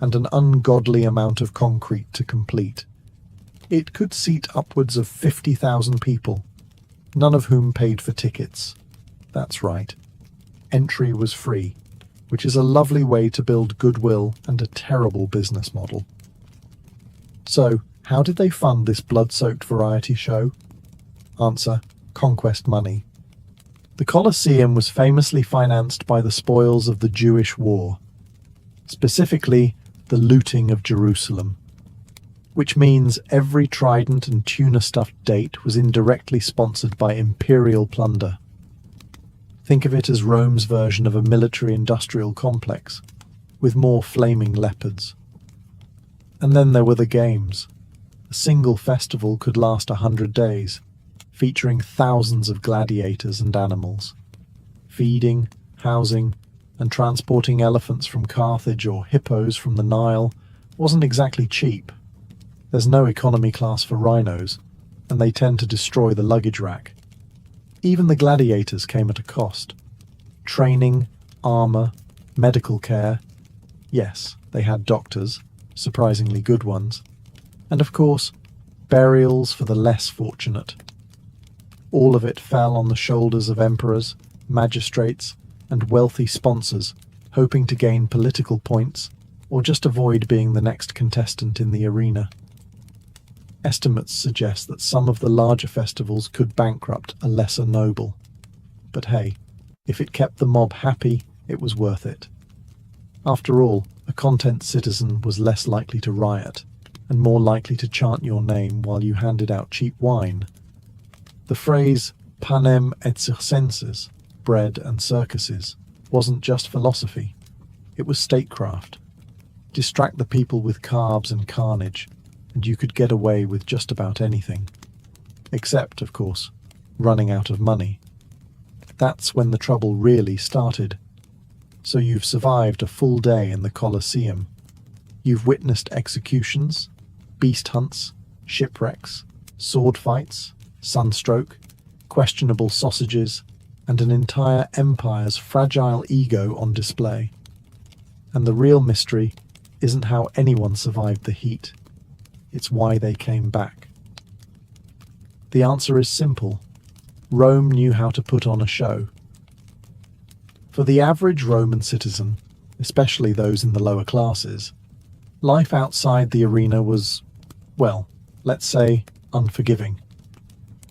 and an ungodly amount of concrete to complete. It could seat upwards of 50,000 people, none of whom paid for tickets. That's right. Entry was free, which is a lovely way to build goodwill and a terrible business model. So, how did they fund this blood-soaked variety show? Answer: conquest money. The Colosseum was famously financed by the spoils of the Jewish war, specifically the looting of Jerusalem, which means every trident and tuna-stuffed date was indirectly sponsored by imperial plunder. Think of it as Rome's version of a military-industrial complex, with more flaming leopards. And then there were the games. A single festival could last 100 days, featuring thousands of gladiators and animals. Feeding, housing, and transporting elephants from Carthage or hippos from the Nile wasn't exactly cheap. There's no economy class for rhinos, and they tend to destroy the luggage rack. Even the gladiators came at a cost. Training, armor, medical care. Yes, they had doctors, surprisingly good ones. And of course, burials for the less fortunate. All of it fell on the shoulders of emperors, magistrates, and wealthy sponsors, hoping to gain political points or just avoid being the next contestant in the arena. Estimates suggest that some of the larger festivals could bankrupt a lesser noble. But hey, if it kept the mob happy, it was worth it. After all, a content citizen was less likely to riot, and more likely to chant your name while you handed out cheap wine. The phrase panem et circenses, bread and circuses, wasn't just philosophy. It was statecraft. Distract the people with carbs and carnage, and you could get away with just about anything. Except, of course, running out of money. That's when the trouble really started. So you've survived a full day in the Colosseum. You've witnessed executions, beast hunts, shipwrecks, sword fights, sunstroke, questionable sausages, and an entire empire's fragile ego on display. And the real mystery isn't how anyone survived the heat. It's why they came back. The answer is simple. Rome knew how to put on a show. For the average Roman citizen, especially those in the lower classes, life outside the arena was, well, let's say, unforgiving.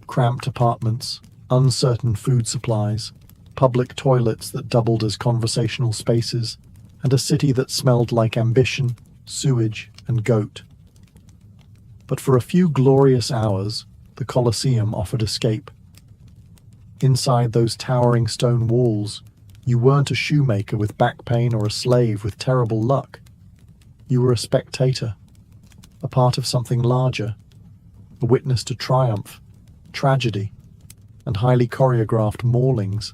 Cramped apartments, uncertain food supplies, public toilets that doubled as conversational spaces, and a city that smelled like ambition, sewage, and goat. But for a few glorious hours, the Colosseum offered escape. Inside those towering stone walls, you weren't a shoemaker with back pain or a slave with terrible luck. You were a spectator, a part of something larger, a witness to triumph, tragedy, and highly choreographed maulings.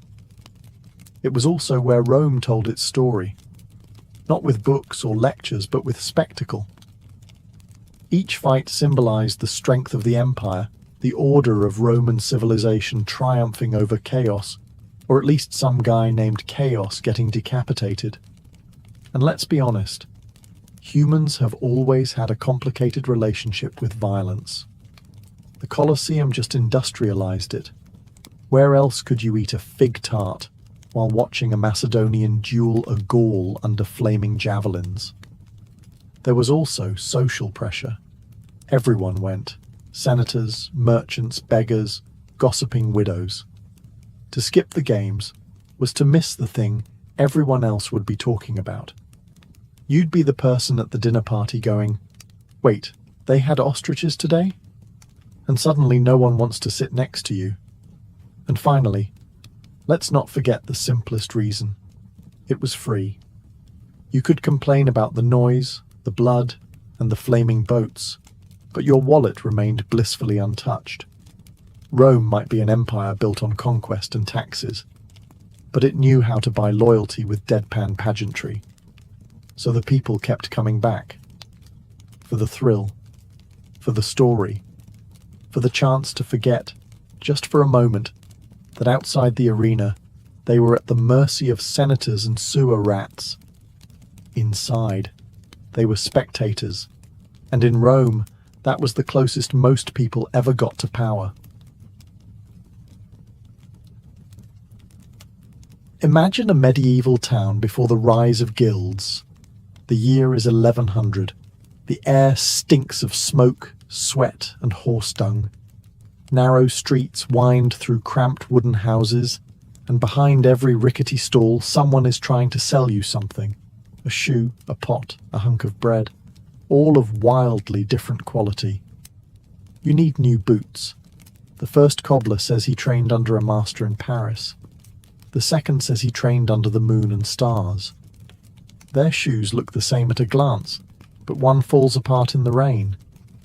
It was also where Rome told its story, not with books or lectures, but with spectacle. Each fight symbolized the strength of the empire, the order of Roman civilization triumphing over chaos, or at least some guy named Chaos getting decapitated. And let's be honest, humans have always had a complicated relationship with violence. The Colosseum just industrialized it. Where else could you eat a fig tart while watching a Macedonian duel a Gaul under flaming javelins? There was also social pressure. Everyone went. Senators, merchants, beggars, gossiping widows. To skip the games was to miss the thing everyone else would be talking about. You'd be the person at the dinner party going, "Wait, they had ostriches today?" And suddenly no one wants to sit next to you. And finally, let's not forget the simplest reason. It was free. You could complain about the noise, the blood, and the flaming boats, but your wallet remained blissfully untouched. Rome might be an empire built on conquest and taxes, but it knew how to buy loyalty with deadpan pageantry. So the people kept coming back. For the thrill, for the story, for the chance to forget, just for a moment, that outside the arena, they were at the mercy of senators and sewer rats. Inside, they were spectators, and in Rome, that was the closest most people ever got to power. Imagine a medieval town before the rise of guilds. The year is 1100. The air stinks of smoke, sweat, and horse dung. Narrow streets wind through cramped wooden houses, and behind every rickety stall someone is trying to sell you something. A shoe, a pot, a hunk of bread. All of wildly different quality. You need new boots. The first cobbler says he trained under a master in Paris. The second says he trained under the moon and stars. Their shoes look the same at a glance, but one falls apart in the rain,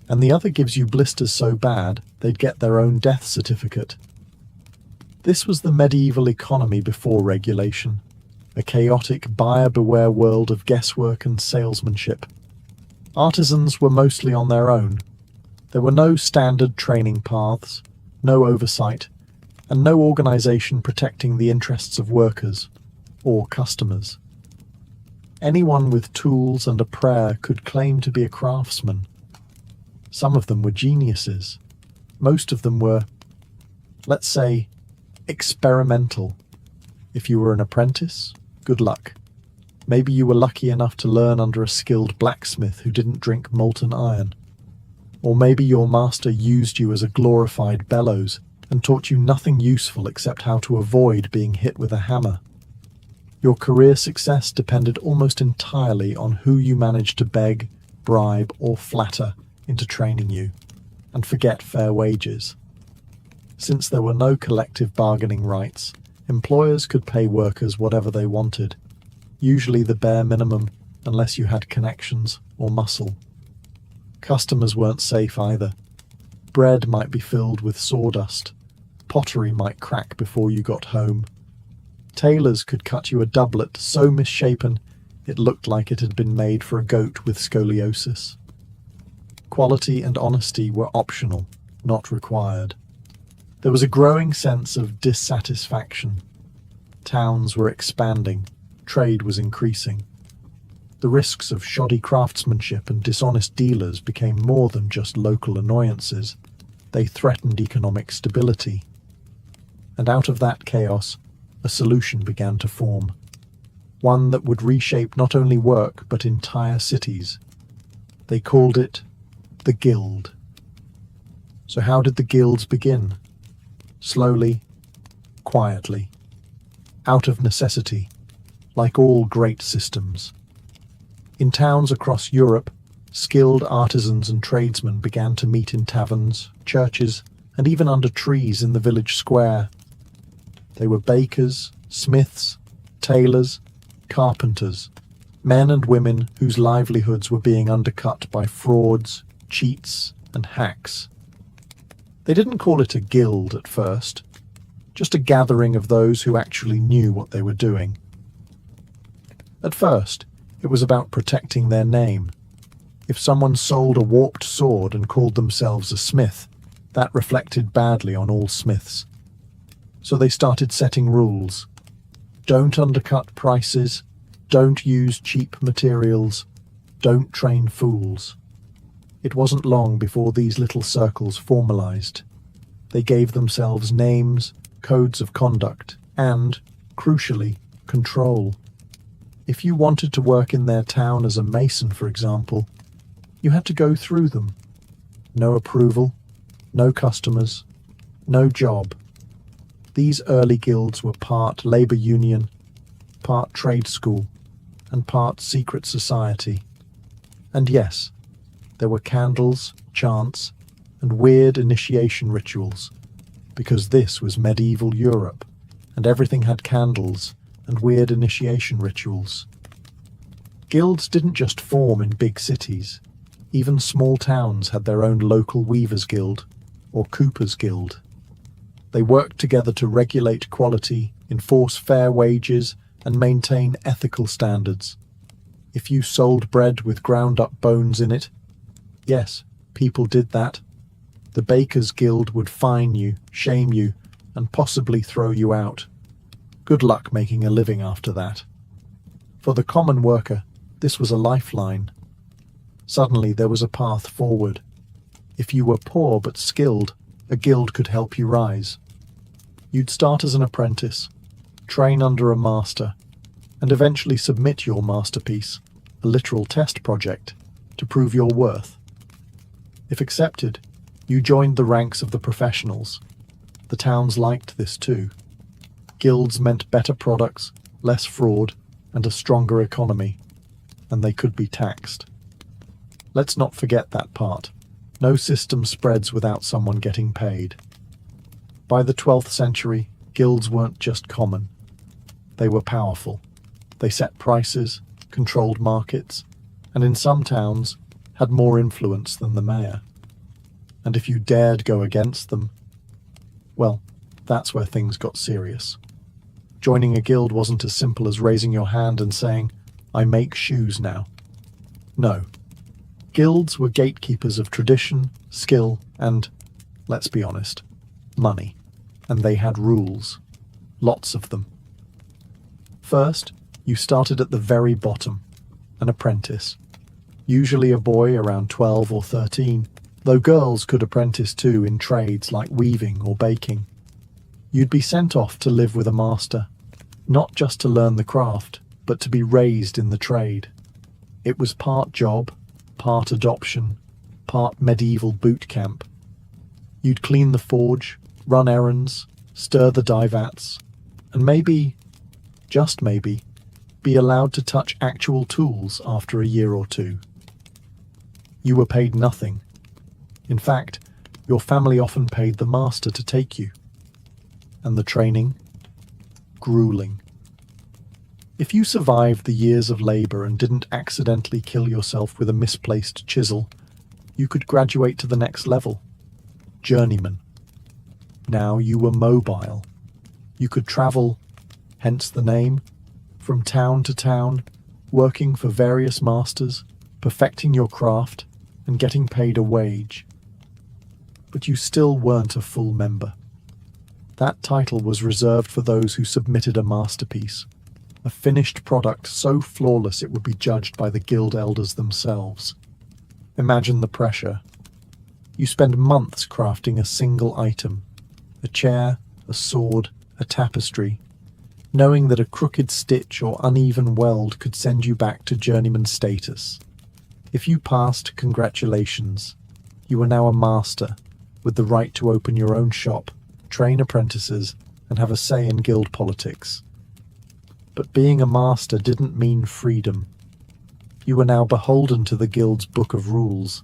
and the other gives you blisters so bad they'd get their own death certificate. This was the medieval economy before regulation, a chaotic buyer-beware world of guesswork and salesmanship. Artisans were mostly on their own. There were no standard training paths, no oversight, and no organization protecting the interests of workers or customers. Anyone with tools and a prayer could claim to be a craftsman. Some of them were geniuses. Most of them were, let's say, experimental. If you were an apprentice, good luck. Maybe you were lucky enough to learn under a skilled blacksmith who didn't drink molten iron. Or maybe your master used you as a glorified bellows and taught you nothing useful except how to avoid being hit with a hammer. Your career success depended almost entirely on who you managed to beg, bribe, or flatter into training you, and forget fair wages. Since there were no collective bargaining rights, employers could pay workers whatever they wanted, usually the bare minimum unless you had connections or muscle. Customers weren't safe either. Bread might be filled with sawdust. Pottery might crack before you got home. Tailors could cut you a doublet so misshapen it looked like it had been made for a goat with scoliosis. Quality and honesty were optional, not required. There was a growing sense of dissatisfaction. Towns were expanding. Trade was increasing. The risks of shoddy craftsmanship and dishonest dealers became more than just local annoyances. They threatened economic stability. And out of that chaos, a solution began to form. One that would reshape not only work, but entire cities. They called it the Guild. So how did the guilds begin? Slowly, quietly, out of necessity, like all great systems. In towns across Europe, skilled artisans and tradesmen began to meet in taverns, churches, and even under trees in the village square. They were bakers, smiths, tailors, carpenters, men and women whose livelihoods were being undercut by frauds, cheats, and hacks. They didn't call it a guild at first, just a gathering of those who actually knew what they were doing. At first, it was about protecting their name. If someone sold a warped sword and called themselves a smith, that reflected badly on all smiths. So they started setting rules. Don't undercut prices, don't use cheap materials, don't train fools. It wasn't long before these little circles formalized. They gave themselves names, codes of conduct, and, crucially, control. If you wanted to work in their town as a mason, for example, you had to go through them. No approval, no customers, no job. These early guilds were part labor union, part trade school, and part secret society. And yes, there were candles, chants, and weird initiation rituals, because this was medieval Europe, and everything had candles and weird initiation rituals. Guilds didn't just form in big cities. Even small towns had their own local weavers' guild, or coopers' guild. They worked together to regulate quality, enforce fair wages, and maintain ethical standards. If you sold bread with ground-up bones in it, yes, people did that. The Bakers' Guild would fine you, shame you, and possibly throw you out. Good luck making a living after that. For the common worker, this was a lifeline. Suddenly there was a path forward. If you were poor but skilled, a guild could help you rise. You'd start as an apprentice, train under a master, and eventually submit your masterpiece, a literal test project, to prove your worth. If accepted, you joined the ranks of the professionals. The towns liked this too. Guilds meant better products, less fraud, and a stronger economy, and they could be taxed. Let's not forget that part. No system spreads without someone getting paid. By the 12th century, guilds weren't just common. They were powerful. They set prices, controlled markets, and in some towns, had more influence than the mayor. And if you dared go against them, well, that's where things got serious. Joining a guild wasn't as simple as raising your hand and saying, "I make shoes now." No. Guilds were gatekeepers of tradition, skill, and, let's be honest, money. And they had rules. Lots of them. First, you started at the very bottom, an apprentice. Usually a boy around 12 or 13, though girls could apprentice too in trades like weaving or baking. You'd be sent off to live with a master, not just to learn the craft, but to be raised in the trade. It was part job, part adoption, part medieval boot camp. You'd clean the forge, run errands, stir the dye vats, and maybe, just maybe, be allowed to touch actual tools after a year or two. You were paid nothing. In fact, your family often paid the master to take you. And the training? Grueling. If you survived the years of labor and didn't accidentally kill yourself with a misplaced chisel, you could graduate to the next level. Journeyman. Now you were mobile. You could travel, hence the name, from town to town, working for various masters, perfecting your craft, and getting paid a wage. But you still weren't a full member. That title was reserved for those who submitted a masterpiece, a finished product so flawless it would be judged by the guild elders themselves. Imagine the pressure. You spend months crafting a single item, a chair, a sword, a tapestry, knowing that a crooked stitch or uneven weld could send you back to journeyman status. If you passed, congratulations. You were now a master, with the right to open your own shop, train apprentices, and have a say in guild politics. But being a master didn't mean freedom. You were now beholden to the guild's book of rules,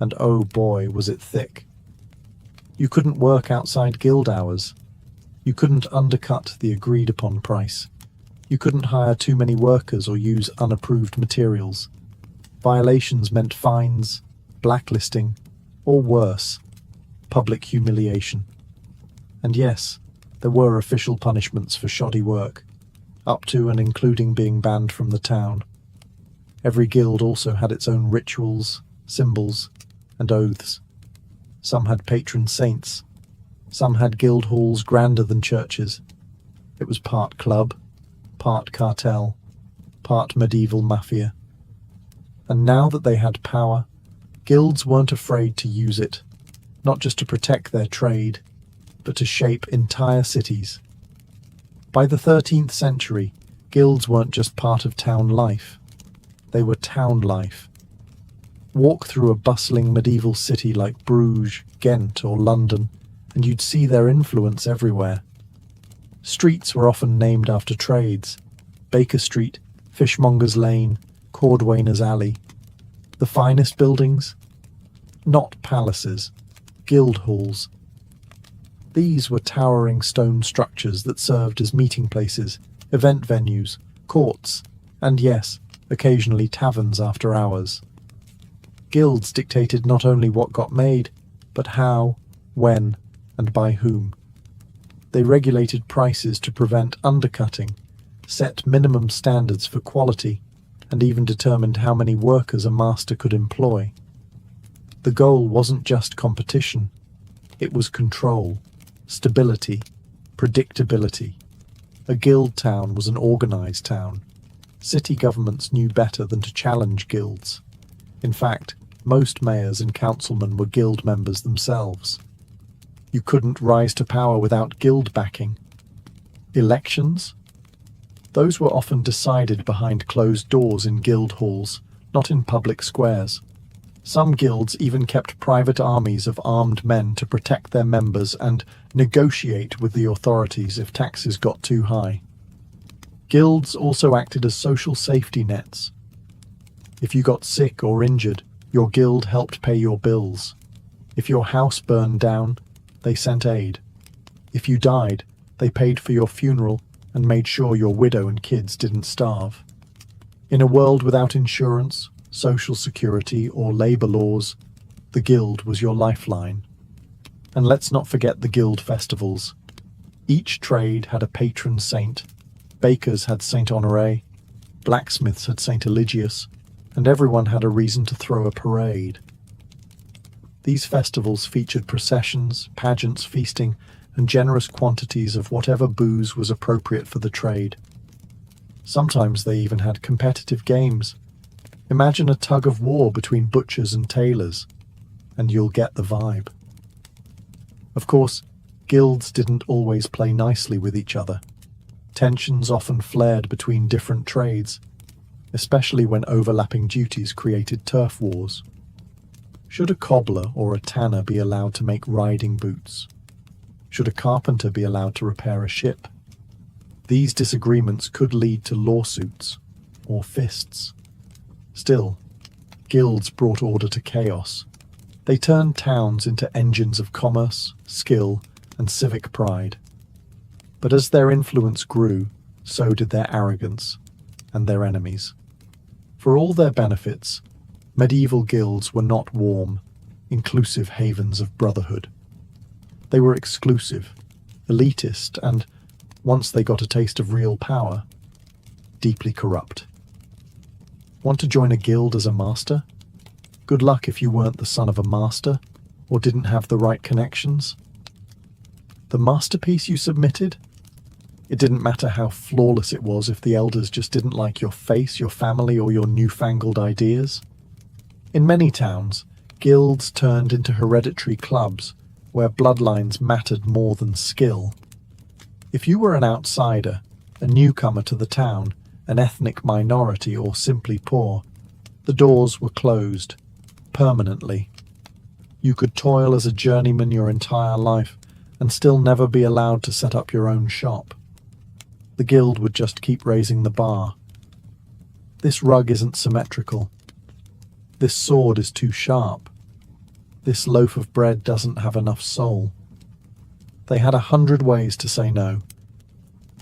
and oh boy, was it thick. You couldn't work outside guild hours. You couldn't undercut the agreed-upon price. You couldn't hire too many workers or use unapproved materials. Violations meant fines, blacklisting, or worse, public humiliation. And yes, there were official punishments for shoddy work, up to and including being banned from the town. Every guild also had its own rituals, symbols, and oaths. Some had patron saints. Some had guild halls grander than churches. It was part club, part cartel, part medieval mafia. And now that they had power, guilds weren't afraid to use it, not just to protect their trade, but to shape entire cities. By the 13th century, guilds weren't just part of town life. They were town life. Walk through a bustling medieval city like Bruges, Ghent, or London, and you'd see their influence everywhere. Streets were often named after trades: Baker Street, Fishmonger's Lane, Cordwainer's Alley. The finest buildings? Not palaces, guild halls. These were towering stone structures that served as meeting places, event venues, courts, and yes, occasionally taverns after hours. Guilds dictated not only what got made, but how, when, and by whom. They regulated prices to prevent undercutting, set minimum standards for quality, and even determined how many workers a master could employ. The goal wasn't just competition, it was control, stability, predictability. A guild town was an organized town. City governments knew better than to challenge guilds. In fact, most mayors and councilmen were guild members themselves. You couldn't rise to power without guild backing. Elections? Those were often decided behind closed doors in guild halls, not in public squares. Some guilds even kept private armies of armed men to protect their members and negotiate with the authorities if taxes got too high. Guilds also acted as social safety nets. If you got sick or injured, your guild helped pay your bills. If your house burned down, they sent aid. If you died, they paid for your funeral and made sure your widow and kids didn't starve. In a world without insurance, social security, or labor laws, the guild was your lifeline. And let's not forget the guild festivals. Each trade had a patron saint. Bakers had Saint Honoré, blacksmiths had Saint Eligius, and everyone had a reason to throw a parade. These festivals featured processions, pageants, feasting, and generous quantities of whatever booze was appropriate for the trade. Sometimes they even had competitive games. Imagine a tug of war between butchers and tailors, and you'll get the vibe. Of course, guilds didn't always play nicely with each other. Tensions often flared between different trades, especially when overlapping duties created turf wars. Should a cobbler or a tanner be allowed to make riding boots? Should a carpenter be allowed to repair a ship? These disagreements could lead to lawsuits or fists. Still, guilds brought order to chaos. They turned towns into engines of commerce, skill, and civic pride. But as their influence grew, so did their arrogance and their enemies. For all their benefits, medieval guilds were not warm, inclusive havens of brotherhood. They were exclusive, elitist, and, once they got a taste of real power, deeply corrupt. Want to join a guild as a master? Good luck if you weren't the son of a master or didn't have the right connections. The masterpiece you submitted? It didn't matter how flawless it was if the elders just didn't like your face, your family, or your newfangled ideas. In many towns, guilds turned into hereditary clubs where bloodlines mattered more than skill. If you were an outsider, a newcomer to the town, an ethnic minority, or simply poor, the doors were closed, permanently. You could toil as a journeyman your entire life and still never be allowed to set up your own shop. The guild would just keep raising the bar. This rug isn't symmetrical. This sword is too sharp. This loaf of bread doesn't have enough soul. They had 100 ways to say no.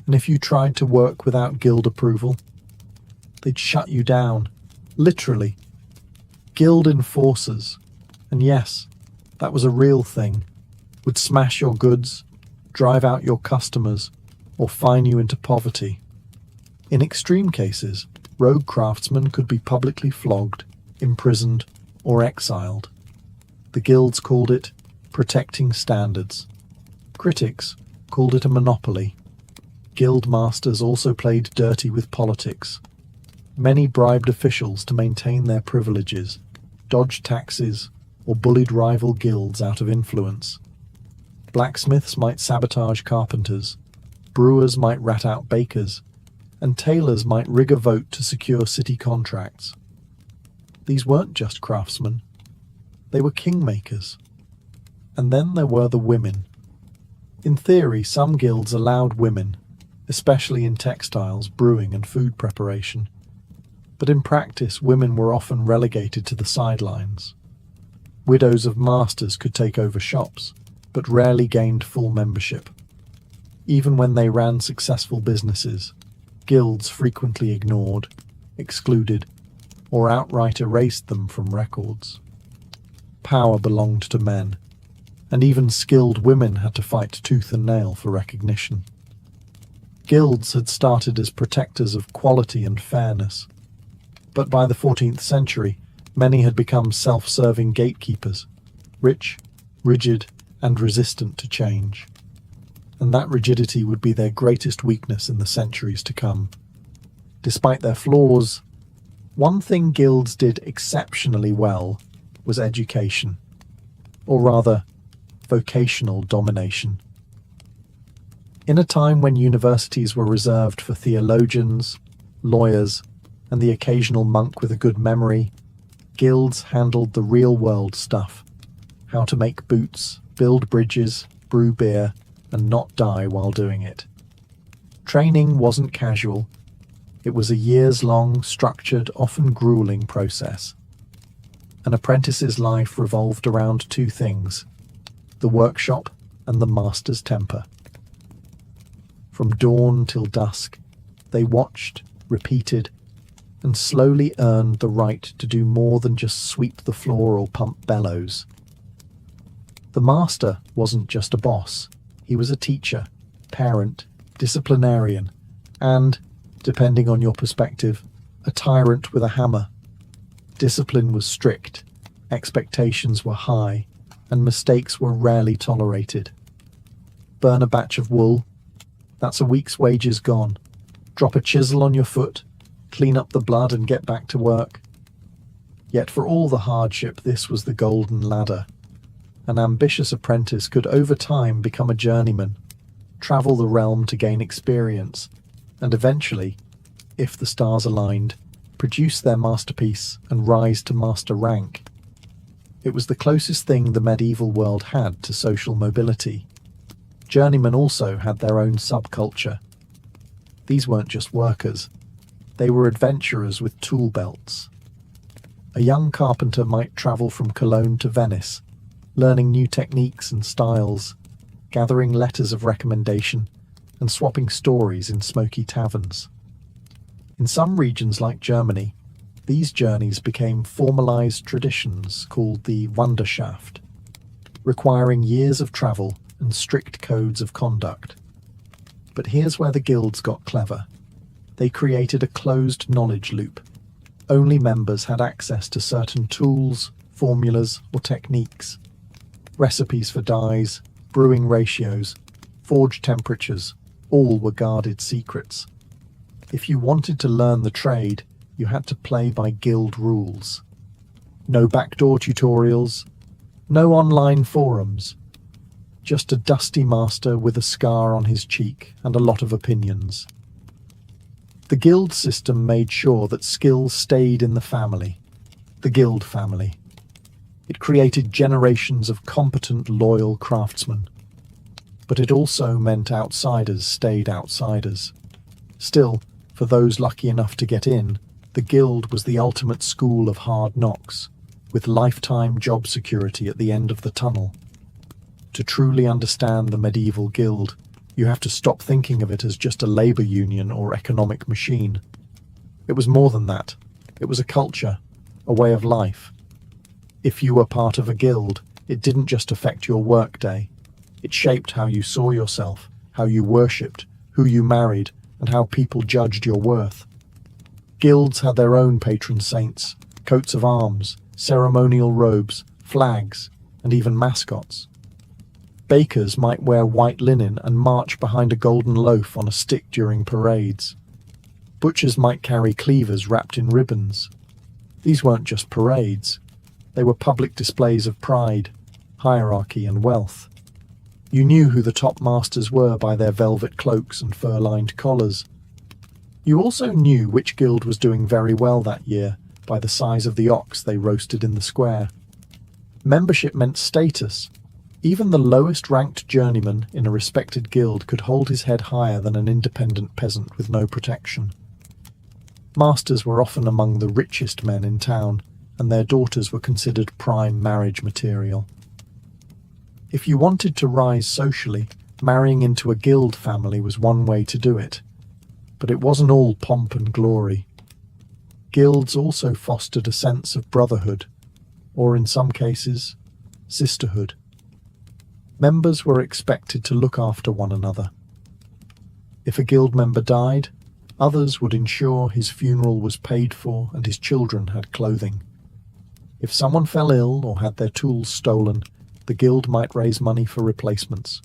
And if you tried to work without guild approval, they'd shut you down. Literally. Guild enforcers, and yes, that was a real thing, would smash your goods, drive out your customers, or fine you into poverty. In extreme cases, rogue craftsmen could be publicly flogged, imprisoned, or exiled. The guilds called it protecting standards. Critics called it a monopoly. Guild masters also played dirty with politics. Many bribed officials to maintain their privileges, dodged taxes, or bullied rival guilds out of influence. Blacksmiths might sabotage carpenters, brewers might rat out bakers, and tailors might rig a vote to secure city contracts. These weren't just craftsmen, they were kingmakers. And then there were the women. In theory, some guilds allowed women, especially in textiles, brewing, and food preparation. But in practice, women were often relegated to the sidelines. Widows of masters could take over shops, but rarely gained full membership. Even when they ran successful businesses, guilds frequently ignored, excluded, or outright erased them from records. Power belonged to men, and even skilled women had to fight tooth and nail for recognition. Guilds had started as protectors of quality and fairness, but by the 14th century, many had become self-serving gatekeepers, rich, rigid, and resistant to change. And that rigidity would be their greatest weakness in the centuries to come. Despite their flaws, one thing guilds did exceptionally well was education, or rather, vocational domination. In a time when universities were reserved for theologians, lawyers, and the occasional monk with a good memory, guilds handled the real-world stuff: how to make boots, build bridges, brew beer, and not die while doing it. Training wasn't casual. It was a years-long, structured, often grueling process. An apprentice's life revolved around two things: the workshop and the master's temper. From dawn till dusk, they watched, repeated, and slowly earned the right to do more than just sweep the floor or pump bellows. The master wasn't just a boss. He was a teacher, parent, disciplinarian, and, depending on your perspective, a tyrant with a hammer. Discipline was strict, expectations were high, and mistakes were rarely tolerated. Burn a batch of wool, that's a week's wages gone. Drop a chisel on your foot, clean up the blood and get back to work. Yet for all the hardship, this was the golden ladder. An ambitious apprentice could over time become a journeyman, travel the realm to gain experience, and eventually, if the stars aligned, produce their masterpiece and rise to master rank. It was the closest thing the medieval world had to social mobility. Journeymen also had their own subculture. These weren't just workers. They were adventurers with tool belts. A young carpenter might travel from Cologne to Venice, learning new techniques and styles, gathering letters of recommendation, and swapping stories in smoky taverns. In some regions like Germany, these journeys became formalized traditions called the Wanderschaft, requiring years of travel and strict codes of conduct. But here's where the guilds got clever. They created a closed knowledge loop. Only members had access to certain tools, formulas, or techniques. Recipes for dyes, brewing ratios, forge temperatures, all were guarded secrets. If you wanted to learn the trade, you had to play by guild rules. No backdoor tutorials, no online forums. Just a dusty master with a scar on his cheek and a lot of opinions. The guild system made sure that skills stayed in the family, the guild family. It created generations of competent, loyal craftsmen. But it also meant outsiders stayed outsiders. Still, for those lucky enough to get in, the guild was the ultimate school of hard knocks, with lifetime job security at the end of the tunnel. To truly understand the medieval guild, you have to stop thinking of it as just a labor union or economic machine. It was more than that. It was a culture, a way of life. If you were part of a guild, it didn't just affect your workday. It shaped how you saw yourself, how you worshipped, who you married, and how people judged your worth. Guilds had their own patron saints, coats of arms, ceremonial robes, flags, and even mascots. Bakers might wear white linen and march behind a golden loaf on a stick during parades. Butchers might carry cleavers wrapped in ribbons. These weren't just parades. They were public displays of pride, hierarchy, and wealth. You knew who the top masters were by their velvet cloaks and fur-lined collars. You also knew which guild was doing very well that year by the size of the ox they roasted in the square. Membership meant status. Even the lowest-ranked journeyman in a respected guild could hold his head higher than an independent peasant with no protection. Masters were often among the richest men in town, and their daughters were considered prime marriage material. If you wanted to rise socially, marrying into a guild family was one way to do it. But it wasn't all pomp and glory. Guilds also fostered a sense of brotherhood, or in some cases, sisterhood. Members were expected to look after one another. If a guild member died, others would ensure his funeral was paid for and his children had clothing. If someone fell ill or had their tools stolen, the guild might raise money for replacements.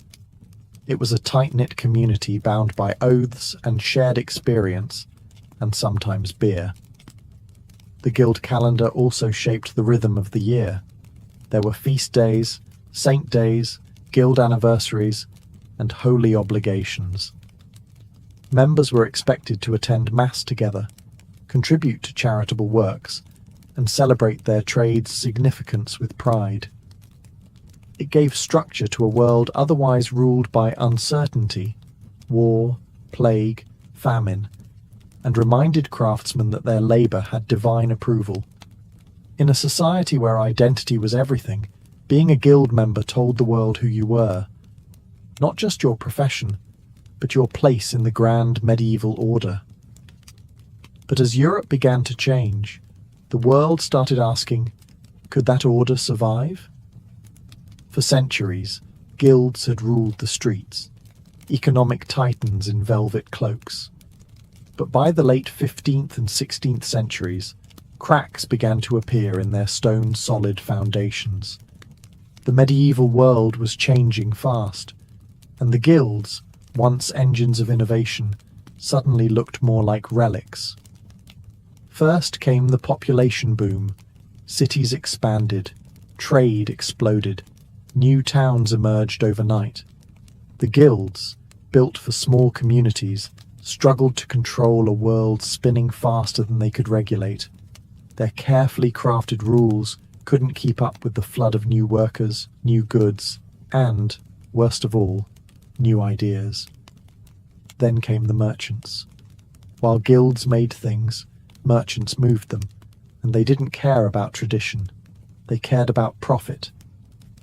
It was a tight-knit community bound by oaths and shared experience, and sometimes beer. The guild calendar also shaped the rhythm of the year. There were feast days, saint days, guild anniversaries, and holy obligations. Members were expected to attend Mass together, contribute to charitable works, and celebrate their trade's significance with pride. It gave structure to a world otherwise ruled by uncertainty, war, plague, famine, and reminded craftsmen that their labour had divine approval. In a society where identity was everything, being a guild member told the world who you were. Not just your profession, but your place in the grand medieval order. But as Europe began to change, the world started asking, could that order survive? For centuries, guilds had ruled the streets, economic titans in velvet cloaks. But by the late 15th and 16th centuries, cracks began to appear in their stone-solid foundations. The medieval world was changing fast, and the guilds, once engines of innovation, suddenly looked more like relics. First came the population boom. Cities expanded, trade exploded, new towns emerged overnight. The guilds, built for small communities, struggled to control a world spinning faster than they could regulate. Their carefully crafted rules couldn't keep up with the flood of new workers, new goods, and, worst of all, new ideas. Then came the merchants. While guilds made things, merchants moved them, and they didn't care about tradition. They cared about profit.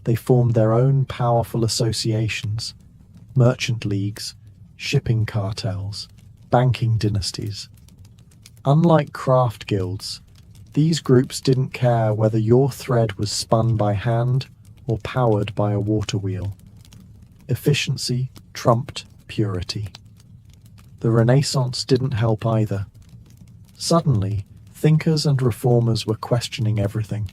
They formed their own powerful associations, merchant leagues, shipping cartels, banking dynasties. Unlike craft guilds, these groups didn't care whether your thread was spun by hand or powered by a water wheel. Efficiency trumped purity. The Renaissance didn't help either. Suddenly, thinkers and reformers were questioning everything: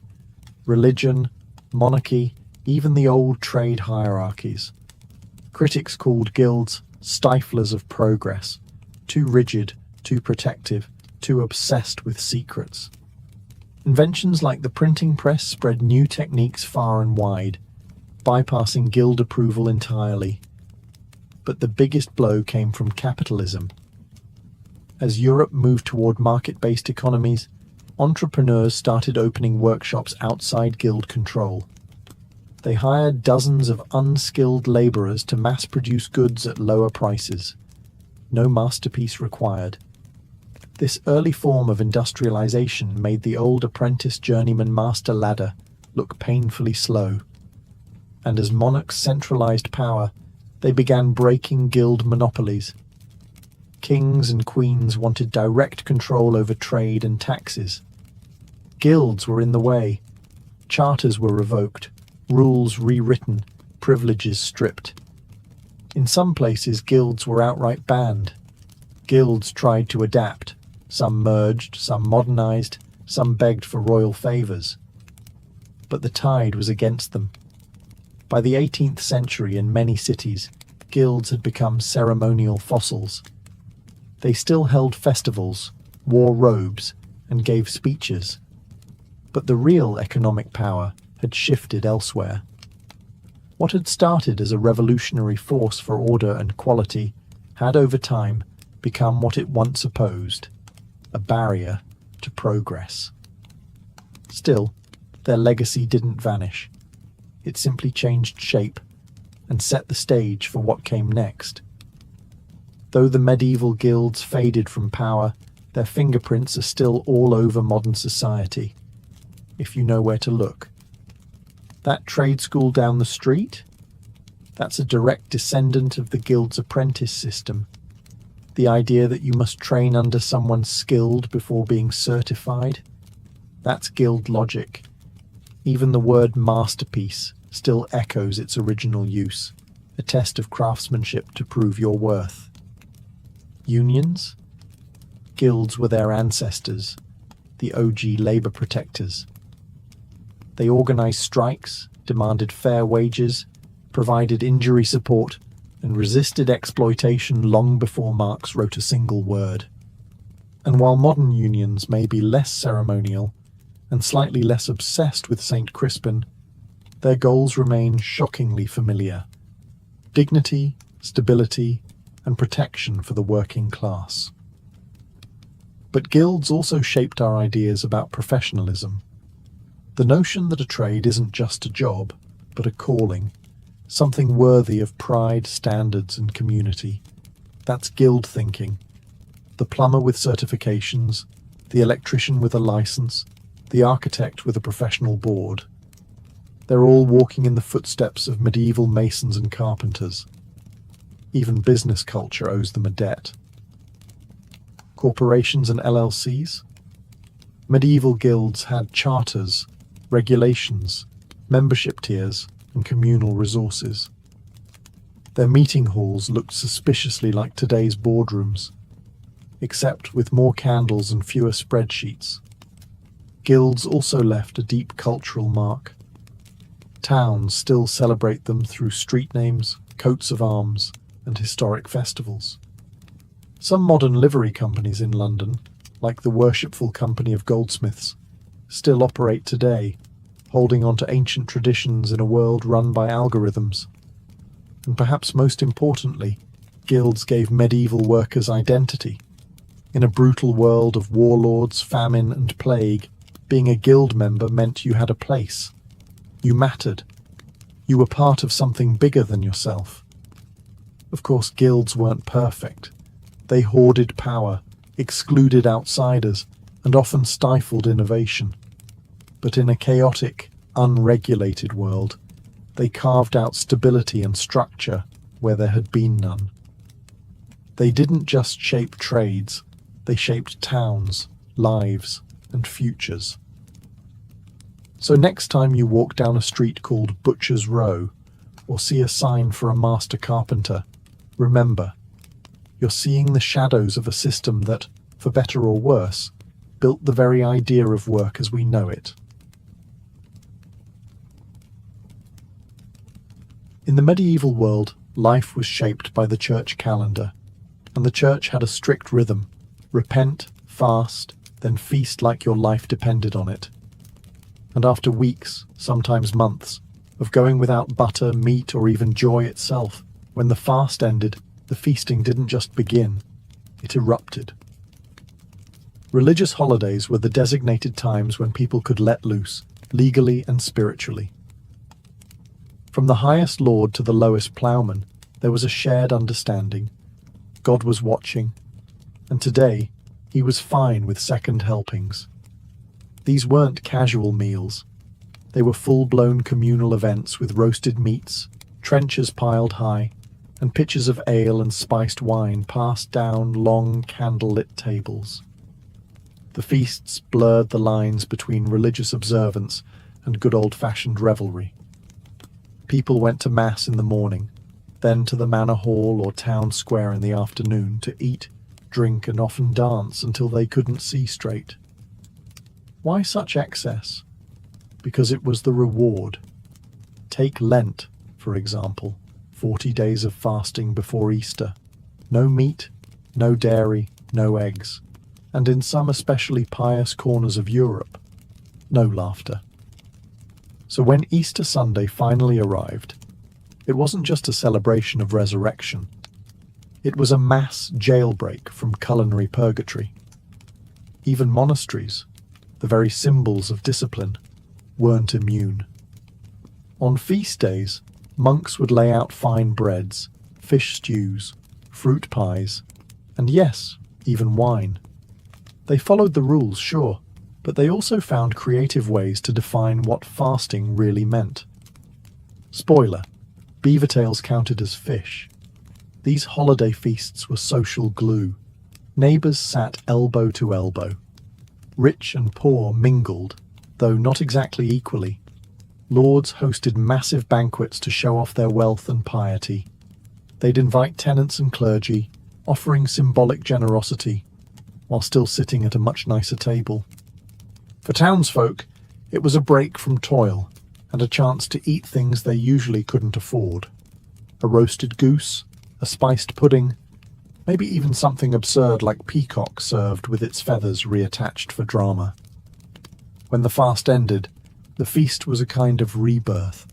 religion, monarchy, even the old trade hierarchies. Critics called guilds stiflers of progress, too rigid, too protective, too obsessed with secrets. Inventions like the printing press spread new techniques far and wide, bypassing guild approval entirely. But the biggest blow came from capitalism. As Europe moved toward market-based economies, entrepreneurs started opening workshops outside guild control. They hired dozens of unskilled laborers to mass-produce goods at lower prices. No masterpiece required. This early form of industrialization made the old apprentice journeyman master ladder look painfully slow. And as monarchs centralized power, they began breaking guild monopolies. Kings and queens wanted direct control over trade and taxes. Guilds were in the way. Charters were revoked, rules rewritten, privileges stripped. In some places, guilds were outright banned. Guilds tried to adapt. Some merged, some modernized, some begged for royal favors. But the tide was against them. By the 18th century, in many cities, guilds had become ceremonial fossils. They still held festivals, wore robes, and gave speeches. But the real economic power had shifted elsewhere. What had started as a revolutionary force for order and quality had over time become what it once opposed, a barrier to progress. Still, their legacy didn't vanish. It simply changed shape and set the stage for what came next. Though the medieval guilds faded from power, their fingerprints are still all over modern society, if you know where to look. That trade school down the street? That's a direct descendant of the guild's apprentice system. The idea that you must train under someone skilled before being certified? That's guild logic. Even the word masterpiece still echoes its original use, a test of craftsmanship to prove your worth. Unions? Guilds were their ancestors, the OG labor protectors. They organized strikes, demanded fair wages, provided injury support, and resisted exploitation long before Marx wrote a single word. And while modern unions may be less ceremonial and slightly less obsessed with St. Crispin, their goals remain shockingly familiar: dignity, stability, and protection for the working class. But guilds also shaped our ideas about professionalism. The notion that a trade isn't just a job, but a calling, something worthy of pride, standards, and community. That's guild thinking. The plumber with certifications, the electrician with a license, the architect with a professional board. They're all walking in the footsteps of medieval masons and carpenters. Even business culture owes them a debt. Corporations and LLCs? Medieval guilds had charters, regulations, membership tiers, and communal resources. Their meeting halls looked suspiciously like today's boardrooms, except with more candles and fewer spreadsheets. Guilds also left a deep cultural mark. Towns still celebrate them through street names, coats of arms, and historic festivals. Some modern livery companies in London, like the Worshipful Company of Goldsmiths, still operate today, holding on to ancient traditions in a world run by algorithms. And perhaps most importantly, guilds gave medieval workers identity. In a brutal world of warlords, famine, and plague, being a guild member meant you had a place. You mattered. You were part of something bigger than yourself. Of course, guilds weren't perfect. They hoarded power, excluded outsiders, and often stifled innovation. But in a chaotic, unregulated world, they carved out stability and structure where there had been none. They didn't just shape trades, they shaped towns, lives, and futures. So next time you walk down a street called Butcher's Row, or see a sign for a master carpenter, remember, you're seeing the shadows of a system that, for better or worse, built the very idea of work as we know it. In the medieval world, life was shaped by the church calendar, and the church had a strict rhythm: repent, fast, then feast like your life depended on it. And after weeks, sometimes months, of going without butter, meat, or even joy itself, when the fast ended, the feasting didn't just begin, it erupted. Religious holidays were the designated times when people could let loose, legally and spiritually. From the highest lord to the lowest ploughman, there was a shared understanding. God was watching, and today he was fine with second helpings. These weren't casual meals. They were full-blown communal events with roasted meats, trenchers piled high, and pitchers of ale and spiced wine passed down long candle-lit tables. The feasts blurred the lines between religious observance and good old-fashioned revelry. People went to Mass in the morning, then to the manor hall or town square in the afternoon to eat, drink, and often dance until they couldn't see straight. Why such excess? Because it was the reward. Take Lent, for example, 40 days of fasting before Easter. No meat, no dairy, no eggs, and in some especially pious corners of Europe, no laughter. So when Easter Sunday finally arrived, it wasn't just a celebration of resurrection. It was a mass jailbreak from culinary purgatory. Even monasteries, the very symbols of discipline, weren't immune. On feast days, monks would lay out fine breads, fish stews, fruit pies, and yes, even wine. They followed the rules, sure, but they also found creative ways to define what fasting really meant. Spoiler, beaver tails counted as fish. These holiday feasts were social glue. Neighbours sat elbow to elbow. Rich and poor mingled, though not exactly equally. Lords hosted massive banquets to show off their wealth and piety. They'd invite tenants and clergy, offering symbolic generosity, while still sitting at a much nicer table. For townsfolk, it was a break from toil and a chance to eat things they usually couldn't afford. A roasted goose, a spiced pudding, maybe even something absurd like peacock served with its feathers reattached for drama. When the fast ended, the feast was a kind of rebirth,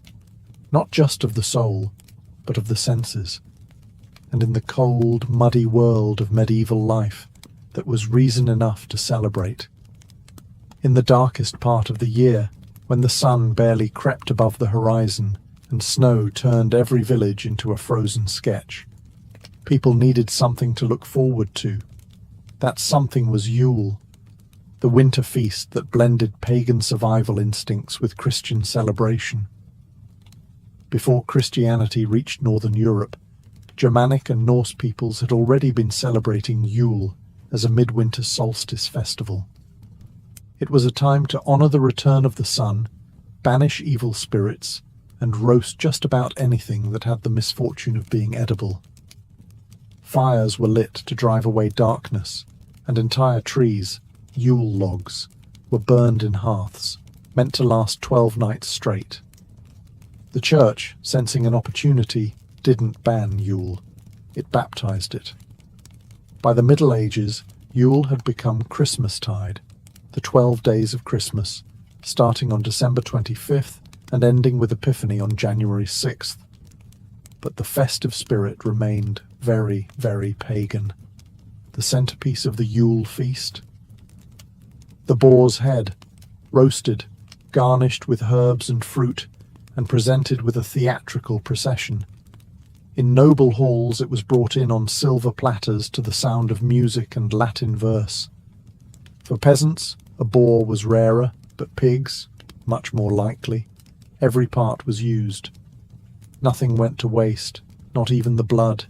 not just of the soul, but of the senses. And in the cold, muddy world of medieval life, that was reason enough to celebrate. In the darkest part of the year, when the sun barely crept above the horizon and snow turned every village into a frozen sketch, people needed something to look forward to. That something was Yule, the winter feast that blended pagan survival instincts with Christian celebration. Before Christianity reached Northern Europe, Germanic and Norse peoples had already been celebrating Yule as a midwinter solstice festival. It was a time to honour the return of the sun, banish evil spirits, and roast just about anything that had the misfortune of being edible. Fires were lit to drive away darkness, and entire trees, Yule logs, were burned in hearths, meant to last 12 nights straight. The church, sensing an opportunity, didn't ban Yule. It baptized it. By the Middle Ages, Yule had become Christmastide, the 12 days of Christmas, starting on December 25th and ending with Epiphany on January 6th. But the festive spirit remained very, very pagan. The centerpiece of the Yule feast? The boar's head, roasted, garnished with herbs and fruit, and presented with a theatrical procession. In noble halls it was brought in on silver platters to the sound of music and Latin verse. For peasants, a boar was rarer, but pigs, much more likely. Every part was used. Nothing went to waste, not even the blood.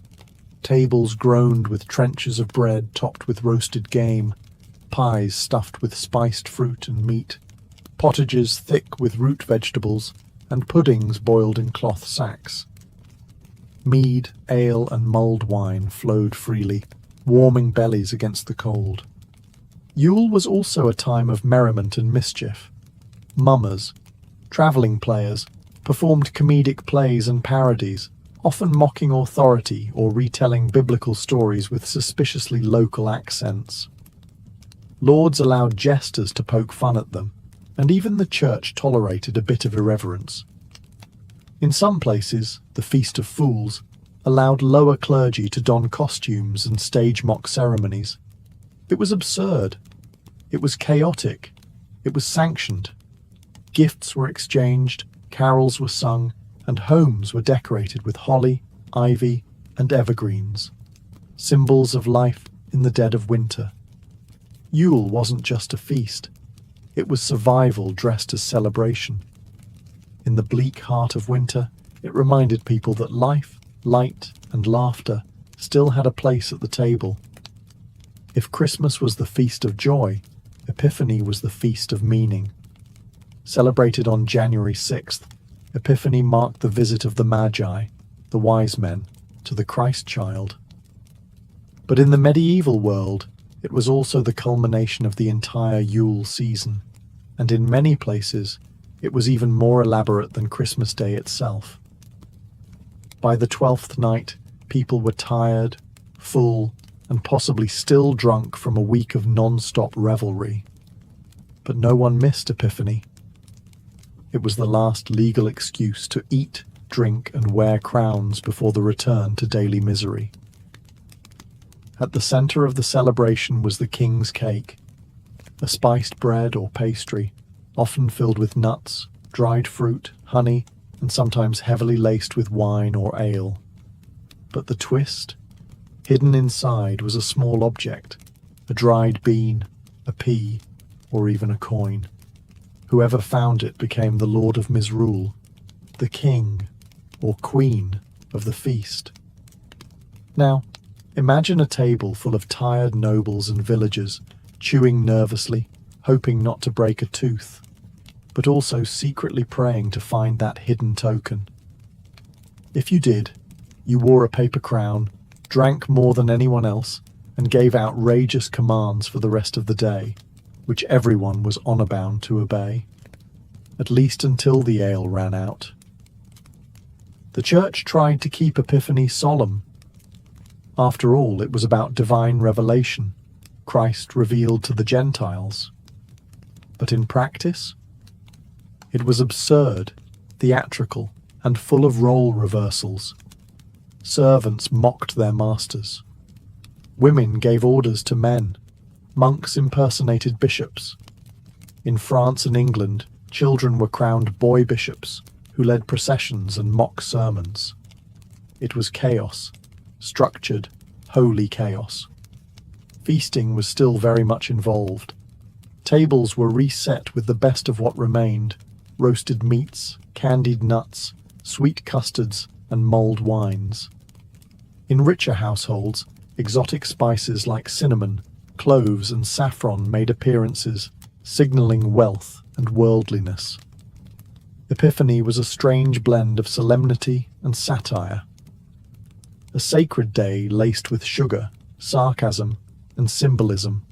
Tables groaned with trenchers of bread topped with roasted game, pies stuffed with spiced fruit and meat, pottages thick with root vegetables, and puddings boiled in cloth sacks. Mead, ale, and mulled wine flowed freely, warming bellies against the cold. Yule was also a time of merriment and mischief. Mummers, travelling players, performed comedic plays and parodies, often mocking authority or retelling biblical stories with suspiciously local accents. Lords allowed jesters to poke fun at them, and even the church tolerated a bit of irreverence. In some places, the Feast of Fools allowed lower clergy to don costumes and stage mock ceremonies. It was absurd, It was chaotic. It was sanctioned. Gifts were exchanged, carols were sung, and homes were decorated with holly, ivy, and evergreens, symbols of life in the dead of winter. Yule wasn't just a feast. It was survival dressed as celebration. In the bleak heart of winter, it reminded people that life, light, and laughter still had a place at the table. If Christmas was the feast of joy, Epiphany was the feast of meaning. Celebrated on January 6th, Epiphany marked the visit of the Magi, the wise men, to the Christ child. But in the medieval world, it was also the culmination of the entire Yule season, and in many places, it was even more elaborate than Christmas Day itself. By the 12th night, people were tired, full, and possibly still drunk from a week of non-stop revelry. But no one missed Epiphany. It was the last legal excuse to eat, drink, and wear crowns before the return to daily misery. At the center of the celebration was the king's cake, a spiced bread or pastry, often filled with nuts, dried fruit, honey, and sometimes heavily laced with wine or ale. But the twist? Hidden inside was a small object, a dried bean, a pea, or even a coin. Whoever found it became the Lord of Misrule, the king or queen of the feast. Now, imagine a table full of tired nobles and villagers, chewing nervously, hoping not to break a tooth, but also secretly praying to find that hidden token. If you did, you wore a paper crown, drank more than anyone else, and gave outrageous commands for the rest of the day, which everyone was honor-bound to obey, at least until the ale ran out. The church tried to keep Epiphany solemn. After all, it was about divine revelation, Christ revealed to the Gentiles. But in practice, it was absurd, theatrical, and full of role reversals. Servants mocked their masters. Women gave orders to men. Monks impersonated bishops. In France and England, children were crowned boy bishops who led processions and mock sermons. It was chaos, structured, holy chaos. Feasting was still very much involved. Tables were reset with the best of what remained: roasted meats, candied nuts, sweet custards, and mulled wines. In richer households, exotic spices like cinnamon, cloves, and saffron made appearances, signaling wealth and worldliness. Epiphany was a strange blend of solemnity and satire. A sacred day laced with sugar, sarcasm, and symbolism.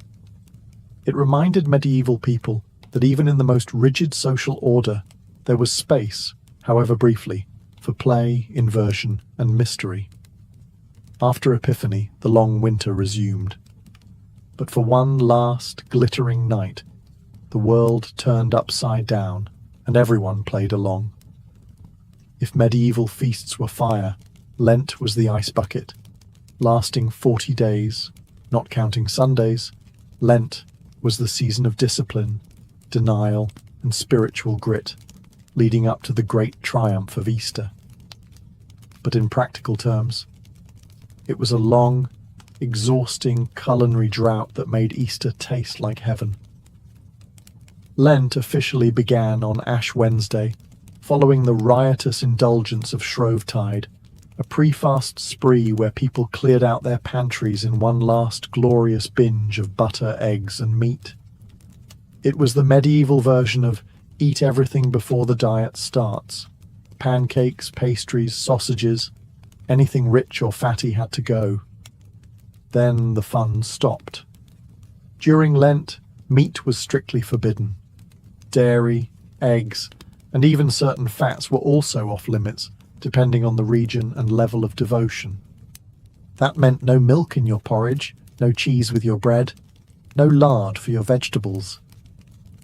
It reminded medieval people that even in the most rigid social order, there was space, however briefly, for play, inversion, and mystery. After Epiphany, the long winter resumed. But for one last, glittering night, the world turned upside down, and everyone played along. If medieval feasts were fire, Lent was the ice bucket, lasting 40 days, not counting Sundays. Lent was the season of discipline, denial, and spiritual grit, leading up to the great triumph of Easter. But in practical terms, it was a long, exhausting culinary drought that made Easter taste like heaven. Lent officially began on Ash Wednesday, following the riotous indulgence of Shrovetide, a pre-fast spree where people cleared out their pantries in one last glorious binge of butter, eggs, and meat. It was the medieval version of eat everything before the diet starts. Pancakes, pastries, sausages, anything rich or fatty had to go. Then the fun stopped. During Lent, meat was strictly forbidden. Dairy, eggs, and even certain fats were also off limits, depending on the region and level of devotion. That meant no milk in your porridge, no cheese with your bread, no lard for your vegetables.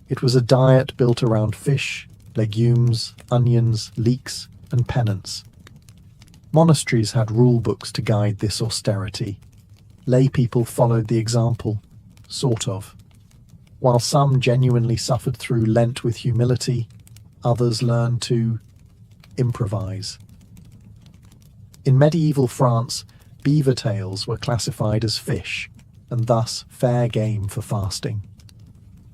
It was a diet built around fish, legumes, onions, leeks, and penance. Monasteries had rule books to guide this austerity. Lay people followed the example, sort of. While some genuinely suffered through Lent with humility, others learned to improvise. In medieval France, beaver tails were classified as fish, and thus fair game for fasting.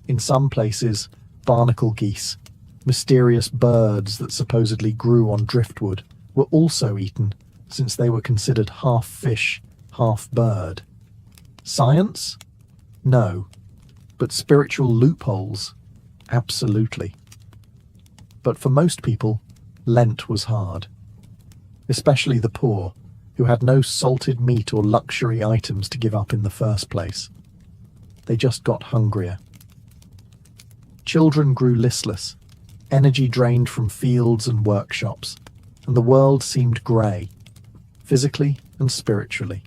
In some places, barnacle geese, mysterious birds that supposedly grew on driftwood, were also eaten, since they were considered half fish, half bird. Science? No. But spiritual loopholes? Absolutely. But for most people, Lent was hard. Especially the poor, who had no salted meat or luxury items to give up in the first place. They just got hungrier. Children grew listless, energy drained from fields and workshops, and the world seemed grey, physically and spiritually.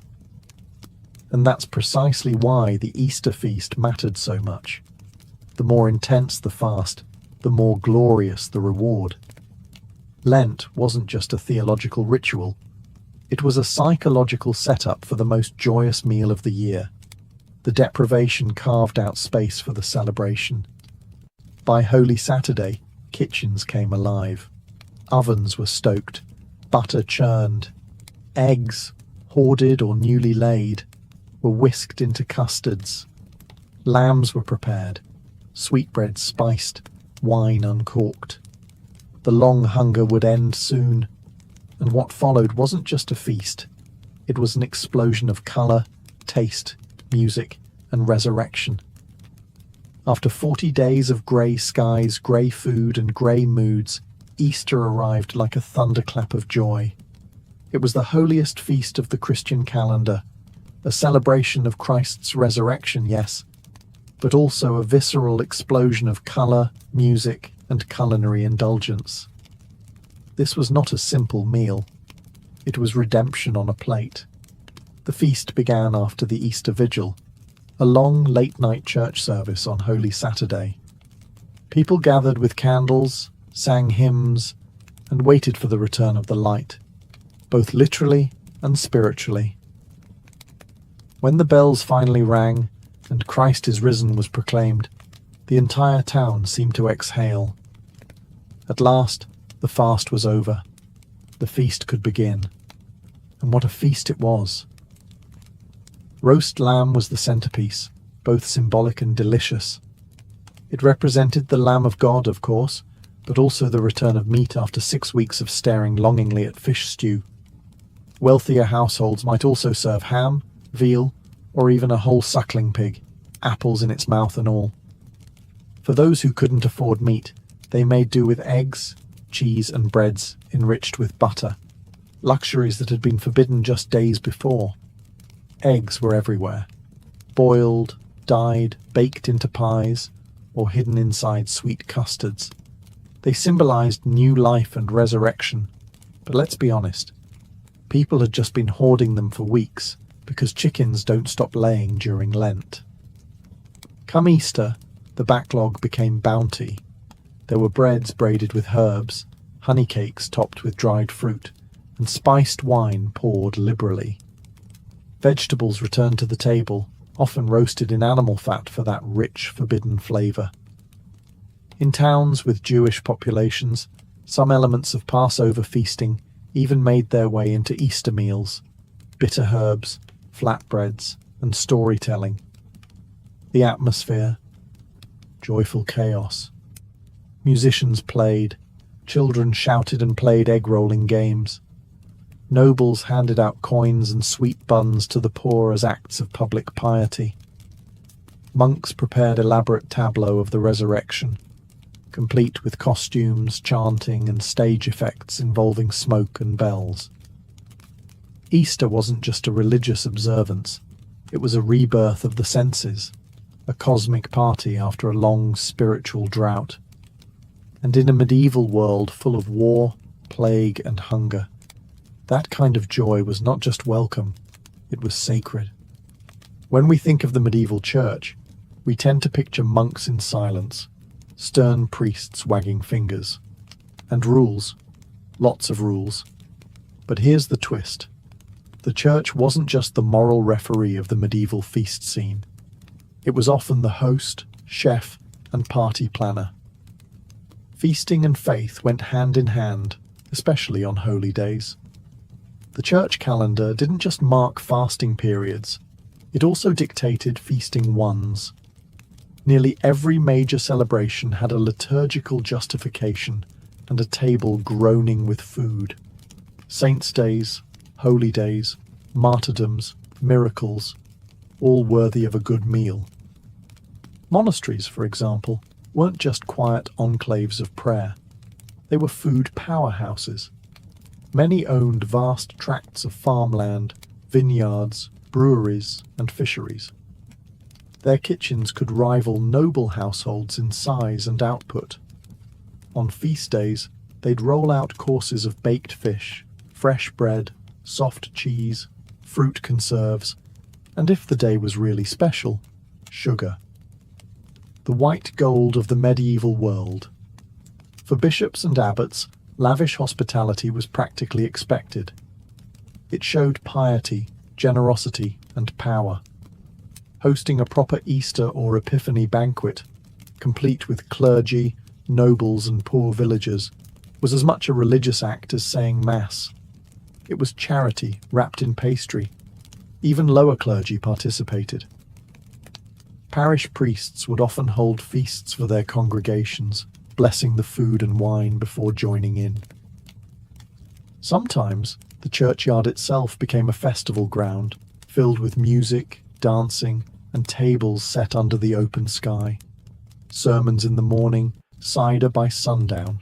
And that's precisely why the Easter feast mattered so much. The more intense the fast, the more glorious the reward. Lent wasn't just a theological ritual. It was a psychological setup for the most joyous meal of the year. The deprivation carved out space for the celebration. By Holy Saturday, kitchens came alive. Ovens were stoked, butter churned, eggs, hoarded or newly laid, were whisked into custards. Lambs were prepared, sweetbreads spiced, wine uncorked. The long hunger would end soon, and what followed wasn't just a feast. It was an explosion of colour, taste, music, and resurrection. After 40 days of grey skies, grey food, and grey moods, Easter arrived like a thunderclap of joy. It was the holiest feast of the Christian calendar, a celebration of Christ's resurrection, yes, but also a visceral explosion of colour, music, and culinary indulgence. This was not a simple meal. It was redemption on a plate. The feast began after the Easter Vigil, a long late-night church service on Holy Saturday. People gathered with candles, sang hymns, and waited for the return of the light, both literally and spiritually. When the bells finally rang and Christ is risen was proclaimed, the entire town seemed to exhale. At last, the fast was over. The feast could begin. And what a feast it was! Roast lamb was the centerpiece, both symbolic and delicious. It represented the Lamb of God, of course, but also the return of meat after 6 weeks of staring longingly at fish stew. Wealthier households might also serve ham, veal, or even a whole suckling pig, apples in its mouth and all. For those who couldn't afford meat, they made do with eggs, cheese, and breads enriched with butter, luxuries that had been forbidden just days before. Eggs were everywhere, boiled, dyed, baked into pies, or hidden inside sweet custards. They symbolized new life and resurrection, but let's be honest, people had just been hoarding them for weeks, because chickens don't stop laying during Lent. Come Easter, the backlog became bounty. There were breads braided with herbs, honey cakes topped with dried fruit, and spiced wine poured liberally. Vegetables returned to the table, often roasted in animal fat for that rich, forbidden flavour. In towns with Jewish populations, some elements of Passover feasting even made their way into Easter meals, bitter herbs, flatbreads, and storytelling. The atmosphere, joyful chaos. Musicians played, children shouted and played egg-rolling games. Nobles handed out coins and sweet buns to the poor as acts of public piety. Monks prepared elaborate tableaux of the resurrection, complete with costumes, chanting, and stage effects involving smoke and bells. Easter wasn't just a religious observance, it was a rebirth of the senses, a cosmic party after a long spiritual drought. And in a medieval world full of war, plague, and hunger, that kind of joy was not just welcome, it was sacred. When we think of the medieval church, we tend to picture monks in silence, stern priests wagging fingers, and rules, lots of rules. But here's the twist. The church wasn't just the moral referee of the medieval feast scene. It was often the host, chef, and party planner. Feasting and faith went hand in hand, especially on holy days. The church calendar didn't just mark fasting periods, it also dictated feasting ones. Nearly every major celebration had a liturgical justification and a table groaning with food. Saints' days, holy days, martyrdoms, miracles, all worthy of a good meal. Monasteries, for example, weren't just quiet enclaves of prayer. They were food powerhouses. Many owned vast tracts of farmland, vineyards, breweries, and fisheries. Their kitchens could rival noble households in size and output. On feast days, they'd roll out courses of baked fish, fresh bread, soft cheese, fruit conserves, and if the day was really special, sugar. The white gold of the medieval world. For bishops and abbots, lavish hospitality was practically expected. It showed piety, generosity, and power. Hosting a proper Easter or Epiphany banquet, complete with clergy, nobles, and poor villagers, was as much a religious act as saying Mass. It was charity wrapped in pastry. Even lower clergy participated. Parish priests would often hold feasts for their congregations, blessing the food and wine before joining in. Sometimes, the churchyard itself became a festival ground, filled with music, dancing, and tables set under the open sky. Sermons in the morning, cider by sundown.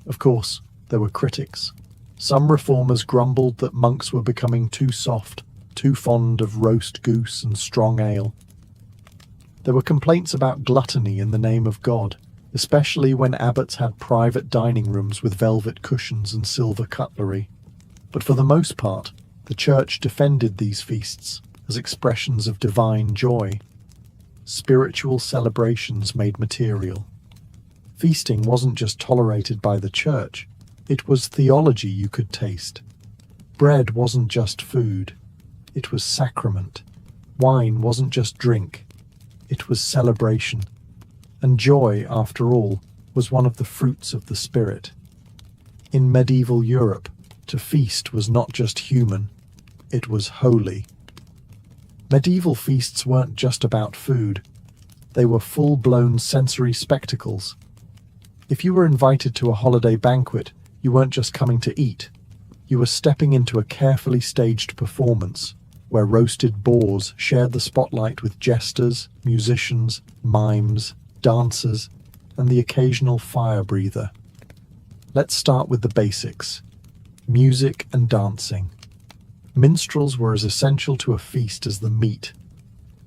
Of course, there were critics. Some reformers grumbled that monks were becoming too soft, too fond of roast goose and strong ale. There were complaints about gluttony in the name of God, especially when abbots had private dining rooms with velvet cushions and silver cutlery. But for the most part, the church defended these feasts as expressions of divine joy. Spiritual celebrations made material. Feasting wasn't just tolerated by the church, it was theology you could taste. Bread wasn't just food, it was sacrament. Wine wasn't just drink, it was celebration. And joy, after all, was one of the fruits of the spirit. In medieval Europe, to feast was not just human, it was holy. Medieval feasts weren't just about food, they were full-blown sensory spectacles. If you were invited to a holiday banquet, you weren't just coming to eat, you were stepping into a carefully staged performance, where roasted boars shared the spotlight with jesters, musicians, mimes, dancers, and the occasional fire breather. Let's start with the basics. Music and dancing. Minstrels were as essential to a feast as the meat.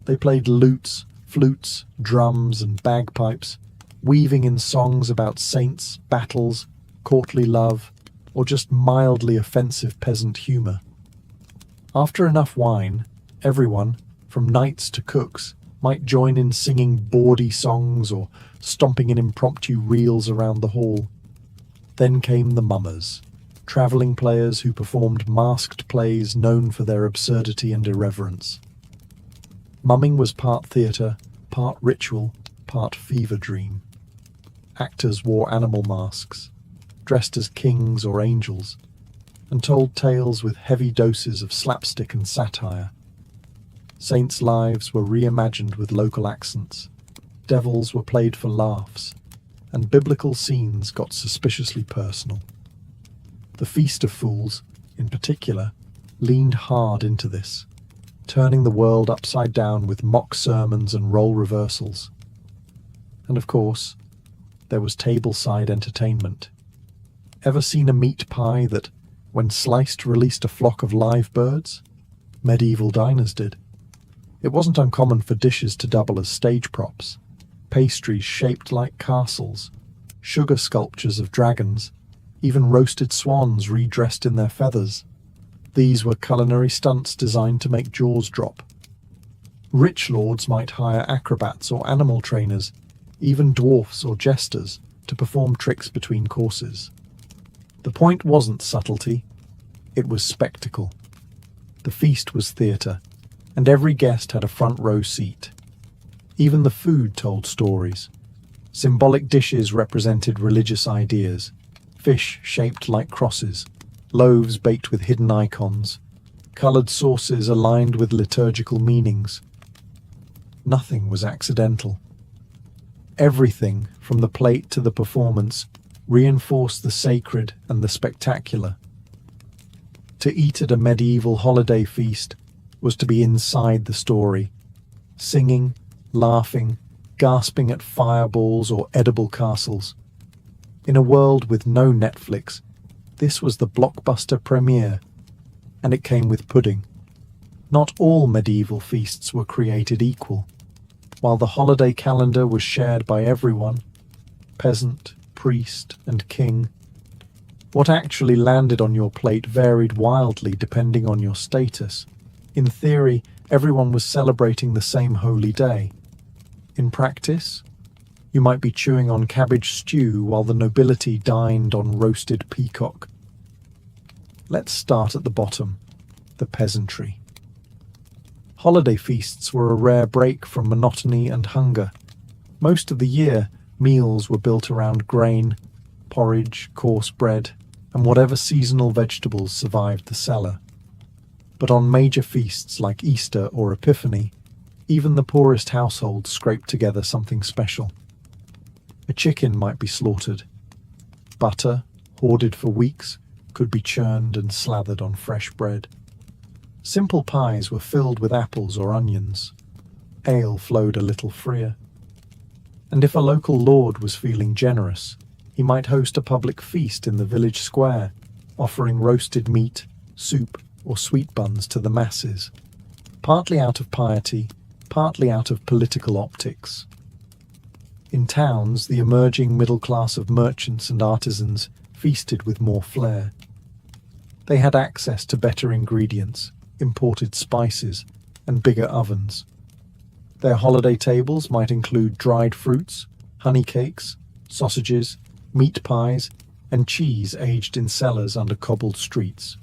They played lutes, flutes, drums, and bagpipes, weaving in songs about saints, battles, courtly love, or just mildly offensive peasant humour. After enough wine, everyone, from knights to cooks, might join in singing bawdy songs or stomping in impromptu reels around the hall. Then came the mummers, travelling players who performed masked plays known for their absurdity and irreverence. Mumming was part theatre, part ritual, part fever dream. Actors wore animal masks, dressed as kings or angels, and told tales with heavy doses of slapstick and satire. Saints' lives were reimagined with local accents, devils were played for laughs, and biblical scenes got suspiciously personal. The Feast of Fools, in particular, leaned hard into this, turning the world upside down with mock sermons and role reversals. And of course, there was tableside entertainment. Ever seen a meat pie that, when sliced, released a flock of live birds? Medieval diners did. It wasn't uncommon for dishes to double as stage props. Pastries shaped like castles, sugar sculptures of dragons, even roasted swans redressed in their feathers. These were culinary stunts designed to make jaws drop. Rich lords might hire acrobats or animal trainers, even dwarfs or jesters, to perform tricks between courses. The point wasn't subtlety, it was spectacle. The feast was theatre, and every guest had a front row seat. Even the food told stories. Symbolic dishes represented religious ideas, fish shaped like crosses, loaves baked with hidden icons, coloured sauces aligned with liturgical meanings. Nothing was accidental. Everything, from the plate to the performance, reinforced the sacred and the spectacular. To eat at a medieval holiday feast was to be inside the story, singing, laughing, gasping at fireballs or edible castles. In a world with no Netflix, this was the blockbuster premiere, and it came with pudding. Not all medieval feasts were created equal. While the holiday calendar was shared by everyone, peasant, priest, and king, what actually landed on your plate varied wildly depending on your status. In theory, everyone was celebrating the same holy day. In practice, you might be chewing on cabbage stew while the nobility dined on roasted peacock. Let's start at the bottom, the peasantry. Holiday feasts were a rare break from monotony and hunger. Most of the year, meals were built around grain, porridge, coarse bread, and whatever seasonal vegetables survived the cellar. But on major feasts like Easter or Epiphany, even the poorest households scraped together something special. A chicken might be slaughtered. Butter, hoarded for weeks, could be churned and slathered on fresh bread. Simple pies were filled with apples or onions. Ale flowed a little freer. And if a local lord was feeling generous, he might host a public feast in the village square, offering roasted meat, soup, or sweet buns to the masses, partly out of piety, partly out of political optics. In towns, the emerging middle class of merchants and artisans feasted with more flair. They had access to better ingredients, imported spices, and bigger ovens. Their holiday tables might include dried fruits, honey cakes, sausages, meat pies, and cheese aged in cellars under cobbled streets.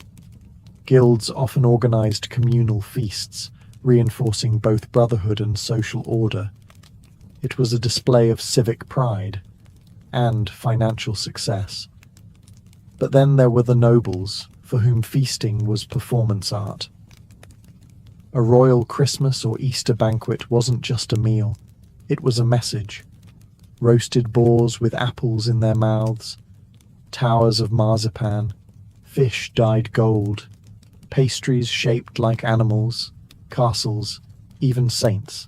Guilds often organized communal feasts, reinforcing both brotherhood and social order. It was a display of civic pride and financial success. But then there were the nobles, for whom feasting was performance art. A royal Christmas or Easter banquet wasn't just a meal, it was a message. Roasted boars with apples in their mouths, towers of marzipan, fish dyed gold, pastries shaped like animals, castles, even saints.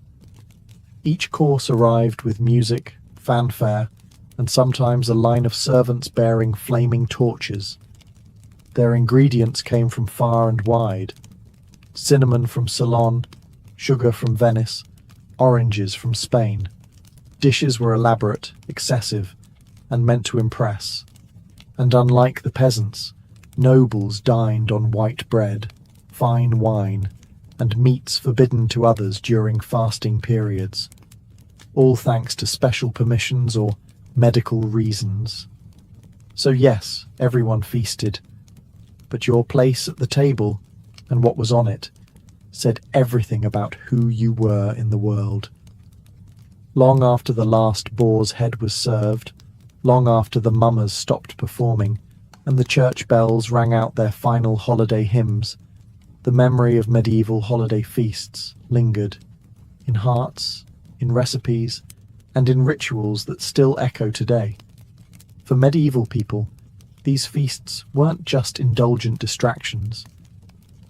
Each course arrived with music, fanfare, and sometimes a line of servants bearing flaming torches. Their ingredients came from far and wide. Cinnamon from Ceylon, sugar from Venice, oranges from Spain. Dishes were elaborate, excessive, and meant to impress. And unlike the peasants, nobles dined on white bread, fine wine, and meats forbidden to others during fasting periods, all thanks to special permissions or medical reasons. So yes, everyone feasted, but your place at the table and what was on it said everything about who you were in the world. Long after the last boar's head was served, long after the mummers stopped performing, and the church bells rang out their final holiday hymns, the memory of medieval holiday feasts lingered, in hearts, in recipes, and in rituals that still echo today. For medieval people, these feasts weren't just indulgent distractions.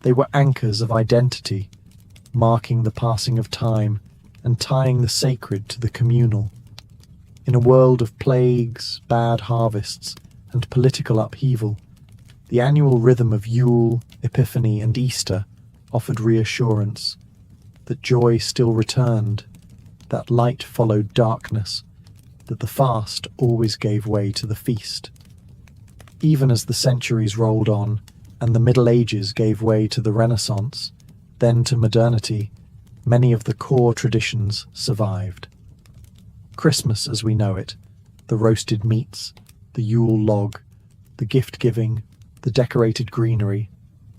They were anchors of identity, marking the passing of time and tying the sacred to the communal. In a world of plagues, bad harvests, and political upheaval, the annual rhythm of Yule, Epiphany, and Easter offered reassurance that joy still returned, that light followed darkness, that the fast always gave way to the feast. Even as the centuries rolled on, and the Middle Ages gave way to the Renaissance, then to modernity, many of the core traditions survived. Christmas as we know it, the roasted meats, the Yule log, the gift-giving, the decorated greenery,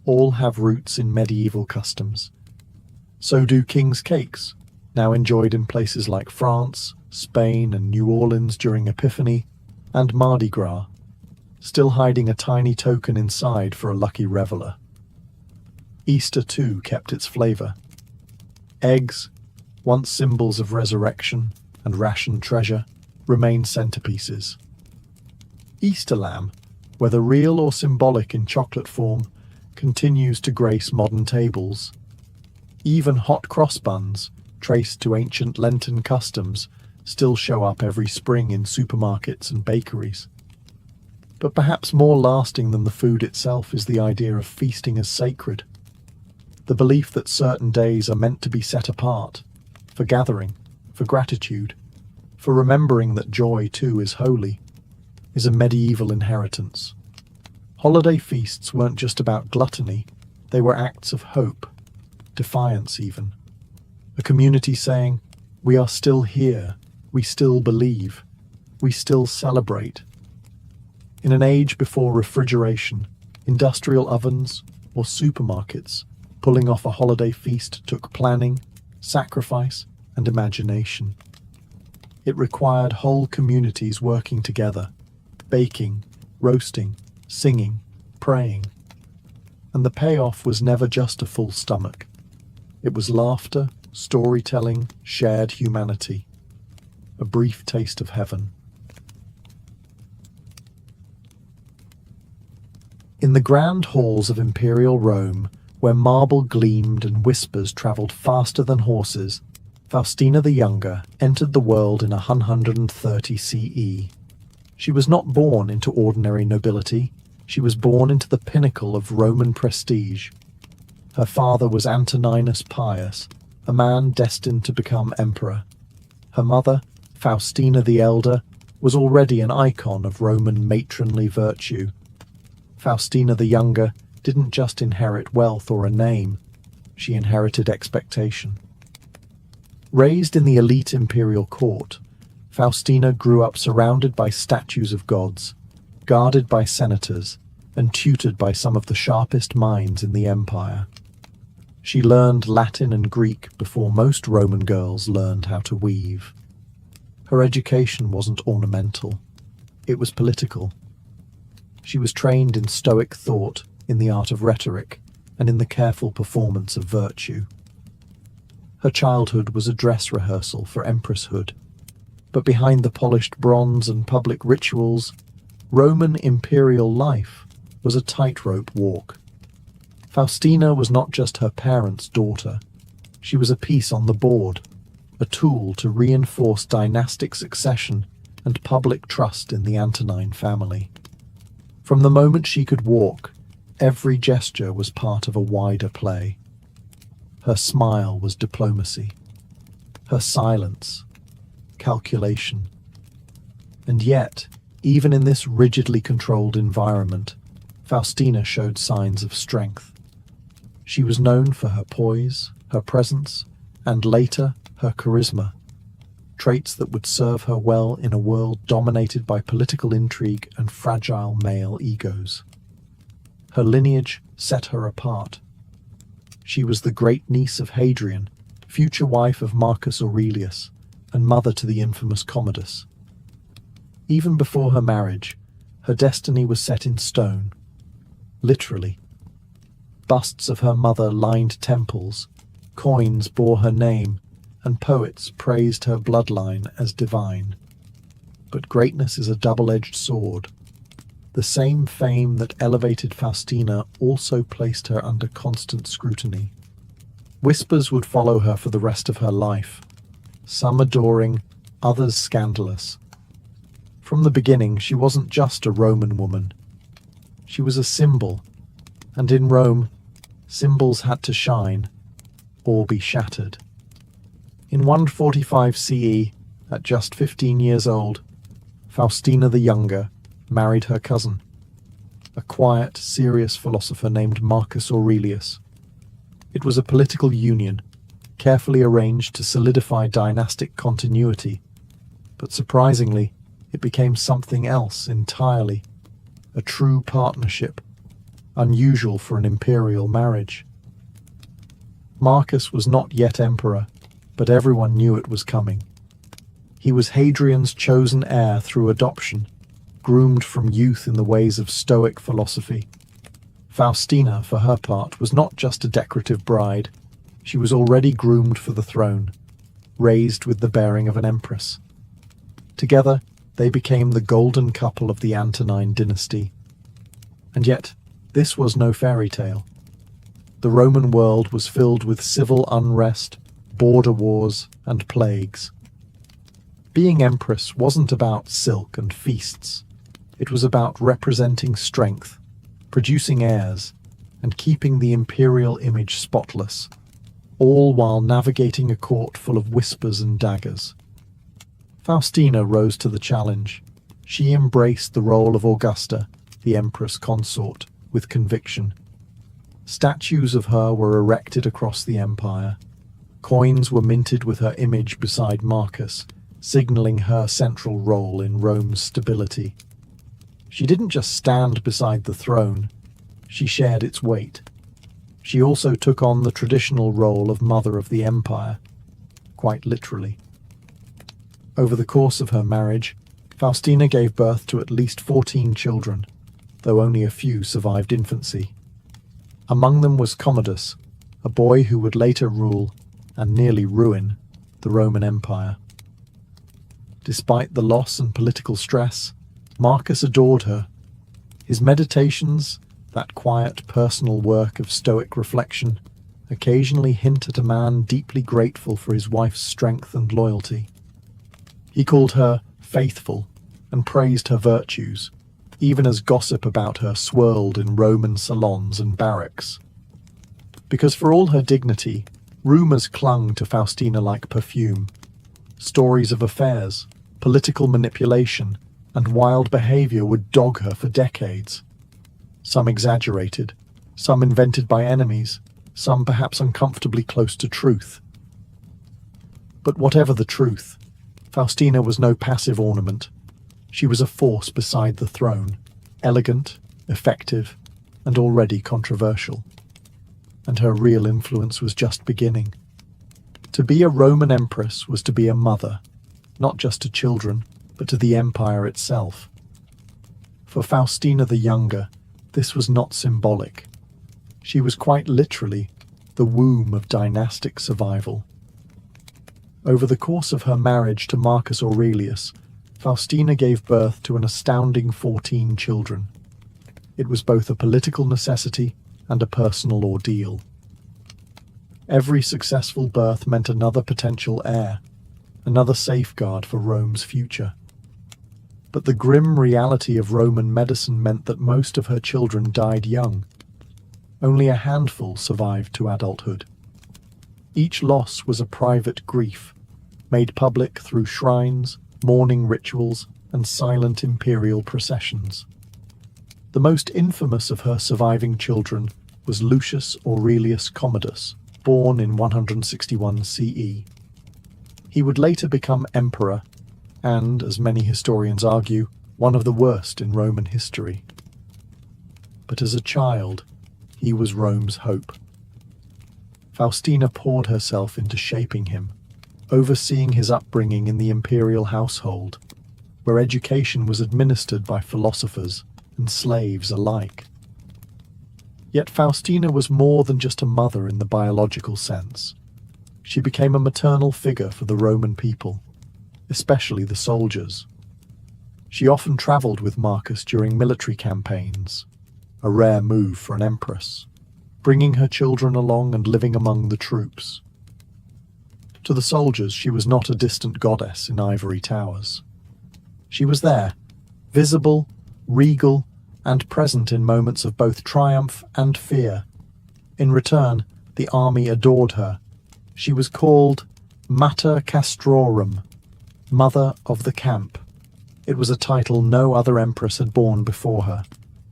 all have roots in medieval customs. So do king's cakes, now enjoyed in places like France, Spain, and New Orleans during Epiphany, and Mardi Gras, still hiding a tiny token inside for a lucky reveler. Easter, too, kept its flavor. Eggs, once symbols of resurrection and rationed treasure, remain centerpieces. Easter lamb, whether real or symbolic in chocolate form, continues to grace modern tables. Even hot cross buns, traced to ancient Lenten customs, still show up every spring in supermarkets and bakeries. But perhaps more lasting than the food itself is the idea of feasting as sacred. The belief that certain days are meant to be set apart, for gathering, for gratitude, for remembering that joy too is holy, is a medieval inheritance. Holiday feasts weren't just about gluttony, they were acts of hope, defiance even. A community saying, "We are still here, we still believe, we still celebrate." In an age before refrigeration, industrial ovens, or supermarkets, pulling off a holiday feast took planning, sacrifice, and imagination. It required whole communities working together, baking, roasting, singing, praying. And the payoff was never just a full stomach. It was laughter, storytelling, shared humanity. A brief taste of heaven. In the grand halls of imperial Rome, where marble gleamed and whispers travelled faster than horses, Faustina the Younger entered the world in 130 CE. She was not born into ordinary nobility, she was born into the pinnacle of Roman prestige. Her father was Antoninus Pius, a man destined to become emperor. Her mother, Faustina the Elder, was already an icon of Roman matronly virtue. Faustina the Younger didn't just inherit wealth or a name, she inherited expectation. Raised in the elite imperial court, Faustina grew up surrounded by statues of gods, guarded by senators, and tutored by some of the sharpest minds in the empire. She learned Latin and Greek before most Roman girls learned how to weave. Her education wasn't ornamental, it was political. She was trained in Stoic thought, in the art of rhetoric, and in the careful performance of virtue. Her childhood was a dress rehearsal for empresshood, but behind the polished bronze and public rituals, Roman imperial life was a tightrope walk. Faustina was not just her parents' daughter, she was a piece on the board, a tool to reinforce dynastic succession and public trust in the Antonine family. From the moment she could walk, every gesture was part of a wider play. Her smile was diplomacy, her silence, calculation. And yet, even in this rigidly controlled environment, Faustina showed signs of strength. She was known for her poise, her presence, and later, her charisma, traits that would serve her well in a world dominated by political intrigue and fragile male egos. Her lineage set her apart. She was the great niece of Hadrian, future wife of Marcus Aurelius, and mother to the infamous Commodus. Even before her marriage, her destiny was set in stone, literally. Busts of her mother lined temples, coins bore her name, and poets praised her bloodline as divine. But greatness is a double-edged sword. The same fame that elevated Faustina also placed her under constant scrutiny. Whispers would follow her for the rest of her life, some adoring, others scandalous. From the beginning, she wasn't just a Roman woman. She was a symbol, and in Rome, symbols had to shine, or be shattered. In 145 CE, at just 15 years old, Faustina the Younger married her cousin, a quiet, serious philosopher named Marcus Aurelius. It was a political union, carefully arranged to solidify dynastic continuity, but surprisingly, it became something else entirely, a true partnership, unusual for an imperial marriage. Marcus was not yet emperor, but everyone knew it was coming. He was Hadrian's chosen heir through adoption, groomed from youth in the ways of Stoic philosophy. Faustina, for her part, was not just a decorative bride. She was already groomed for the throne, raised with the bearing of an empress. Together, they became the golden couple of the Antonine dynasty. And yet, this was no fairy tale. The Roman world was filled with civil unrest, border wars, and plagues. Being empress wasn't about silk and feasts. It was about representing strength, producing heirs, and keeping the imperial image spotless, all while navigating a court full of whispers and daggers. Faustina rose to the challenge. She embraced the role of Augusta, the empress consort, with conviction. Statues of her were erected across the empire. Coins were minted with her image beside Marcus, signaling her central role in Rome's stability. She didn't just stand beside the throne, she shared its weight. She also took on the traditional role of mother of the empire, quite literally. Over the course of her marriage, Faustina gave birth to at least 14 children, though only a few survived infancy. Among them was Commodus, a boy who would later rule, and nearly ruin, the Roman Empire. Despite the loss and political stress, Marcus adored her. His meditations, that quiet personal work of stoic reflection, occasionally hint at a man deeply grateful for his wife's strength and loyalty. He called her faithful and praised her virtues, even as gossip about her swirled in Roman salons and barracks. Because for all her dignity, rumours clung to Faustina like perfume. Stories of affairs, political manipulation, and wild behaviour would dog her for decades. Some exaggerated, some invented by enemies, some perhaps uncomfortably close to truth. But whatever the truth, Faustina was no passive ornament. She was a force beside the throne, elegant, effective, and already controversial. And her real influence was just beginning. To be a Roman empress was to be a mother, not just to children, but to the empire itself. For Faustina the Younger, this was not symbolic. She was quite literally the womb of dynastic survival. Over the course of her marriage to Marcus Aurelius, Faustina gave birth to an astounding 14 children. It was both a political necessity and a personal ordeal. Every successful birth meant another potential heir, another safeguard for Rome's future. But the grim reality of Roman medicine meant that most of her children died young. Only a handful survived to adulthood. Each loss was a private grief, made public through shrines, mourning rituals, and silent imperial processions. The most infamous of her surviving children was Lucius Aurelius Commodus, born in 161 CE. He would later become emperor, and, as many historians argue, one of the worst in Roman history. But as a child, he was Rome's hope. Faustina poured herself into shaping him, overseeing his upbringing in the imperial household, where education was administered by philosophers and slaves alike. Yet Faustina was more than just a mother in the biological sense. She became a maternal figure for the Roman people, especially the soldiers. She often travelled with Marcus during military campaigns, a rare move for an empress, bringing her children along and living among the troops. To the soldiers, she was not a distant goddess in ivory towers. She was there, visible, regal, and present in moments of both triumph and fear. In return, the army adored her. She was called Mater Castrorum, Mother of the Camp. It was a title no other empress had borne before her.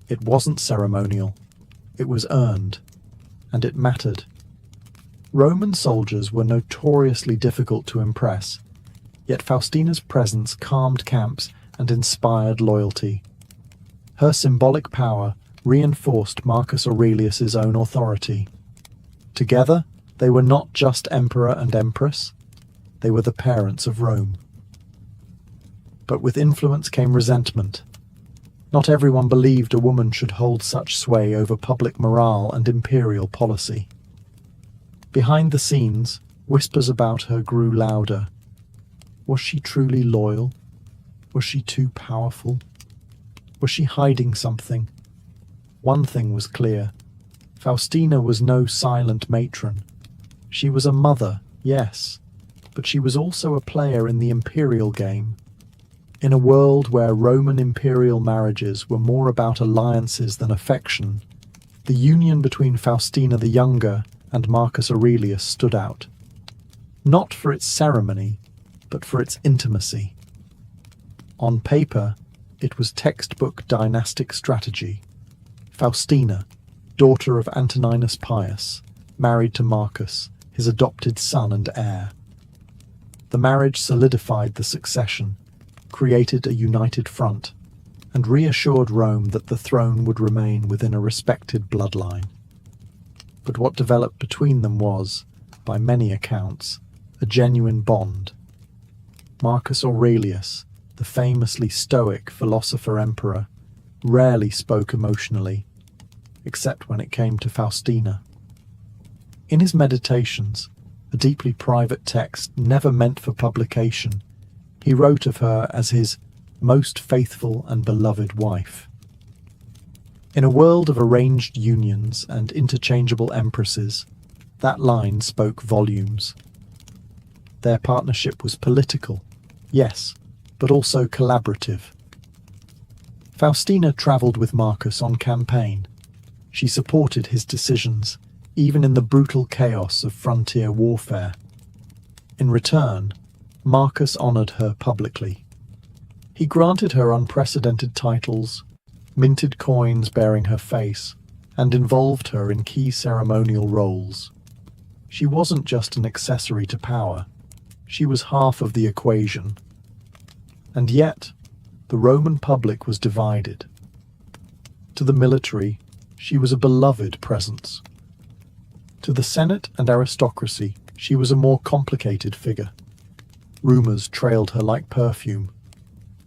It wasn't ceremonial. It was earned. And it mattered. Roman soldiers were notoriously difficult to impress, yet Faustina's presence calmed camps and inspired loyalty. Her symbolic power reinforced Marcus Aurelius's own authority. Together, they were not just emperor and empress, They were the parents of Rome. But with influence came resentment. Not everyone believed a woman should hold such sway over public morale and imperial policy. Behind the scenes, whispers about her grew louder. Was she truly loyal? Was she too powerful? Was she hiding something? One thing was clear. Faustina was no silent matron. She was a mother, yes, but she was also a player in the imperial game. In a world where Roman imperial marriages were more about alliances than affection, the union between Faustina the Younger and Marcus Aurelius stood out. Not for its ceremony, but for its intimacy. On paper, it was textbook dynastic strategy. Faustina, daughter of Antoninus Pius, married to Marcus, his adopted son and heir. The marriage solidified the succession, created a united front, and reassured Rome that the throne would remain within a respected bloodline. But what developed between them was, by many accounts, a genuine bond. Marcus Aurelius, the famously stoic philosopher-emperor, rarely spoke emotionally, except when it came to Faustina. In his Meditations, a deeply private text never meant for publication, he wrote of her as his most faithful and beloved wife. In a world of arranged unions and interchangeable empresses, that line spoke volumes. Their partnership was political, yes, but also collaborative. Faustina travelled with Marcus on campaign. She supported his decisions, even in the brutal chaos of frontier warfare. In return, Marcus honoured her publicly. He granted her unprecedented titles, minted coins bearing her face, and involved her in key ceremonial roles. She wasn't just an accessory to power, she was half of the equation. And yet, the Roman public was divided. To the military, she was a beloved presence. To the Senate and aristocracy, she was a more complicated figure. Rumours trailed her like perfume.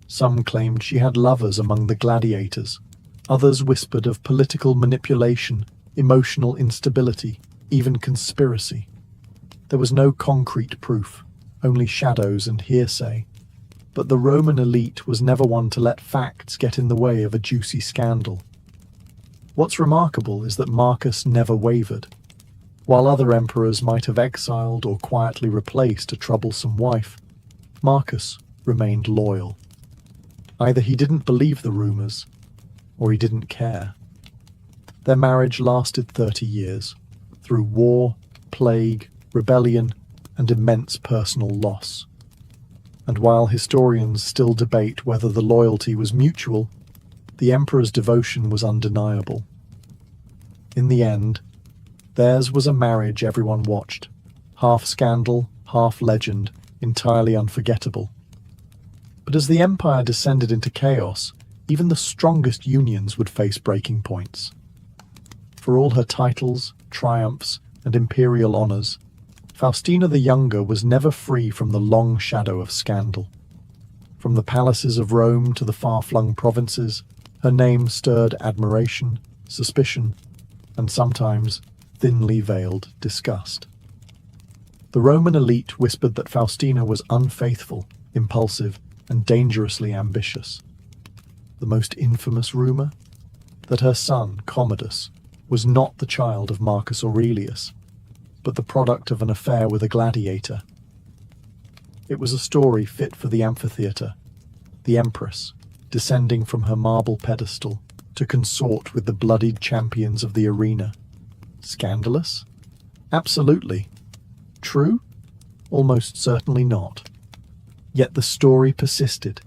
Some claimed she had lovers among the gladiators. Others whispered of political manipulation, emotional instability, even conspiracy. There was no concrete proof, only shadows and hearsay. But the Roman elite was never one to let facts get in the way of a juicy scandal. What's remarkable is that Marcus never wavered. While other emperors might have exiled or quietly replaced a troublesome wife, Marcus remained loyal. Either he didn't believe the rumours, or he didn't care. Their marriage lasted 30 years, through war, plague, rebellion, and immense personal loss. And while historians still debate whether the loyalty was mutual, the emperor's devotion was undeniable. In the end, theirs was a marriage everyone watched, half scandal, half legend, entirely unforgettable. But as the empire descended into chaos, even the strongest unions would face breaking points. For all her titles, triumphs, and imperial honours, Faustina the Younger was never free from the long shadow of scandal. From the palaces of Rome to the far-flung provinces, her name stirred admiration, suspicion, and sometimes thinly veiled disgust. The Roman elite whispered that Faustina was unfaithful, impulsive, and dangerously ambitious. The most infamous rumour? That her son, Commodus, was not the child of Marcus Aurelius, but the product of an affair with a gladiator. It was a story fit for the amphitheatre, the empress, descending from her marble pedestal to consort with the bloodied champions of the arena. Scandalous? Absolutely. True? Almost certainly not. Yet the story persisted,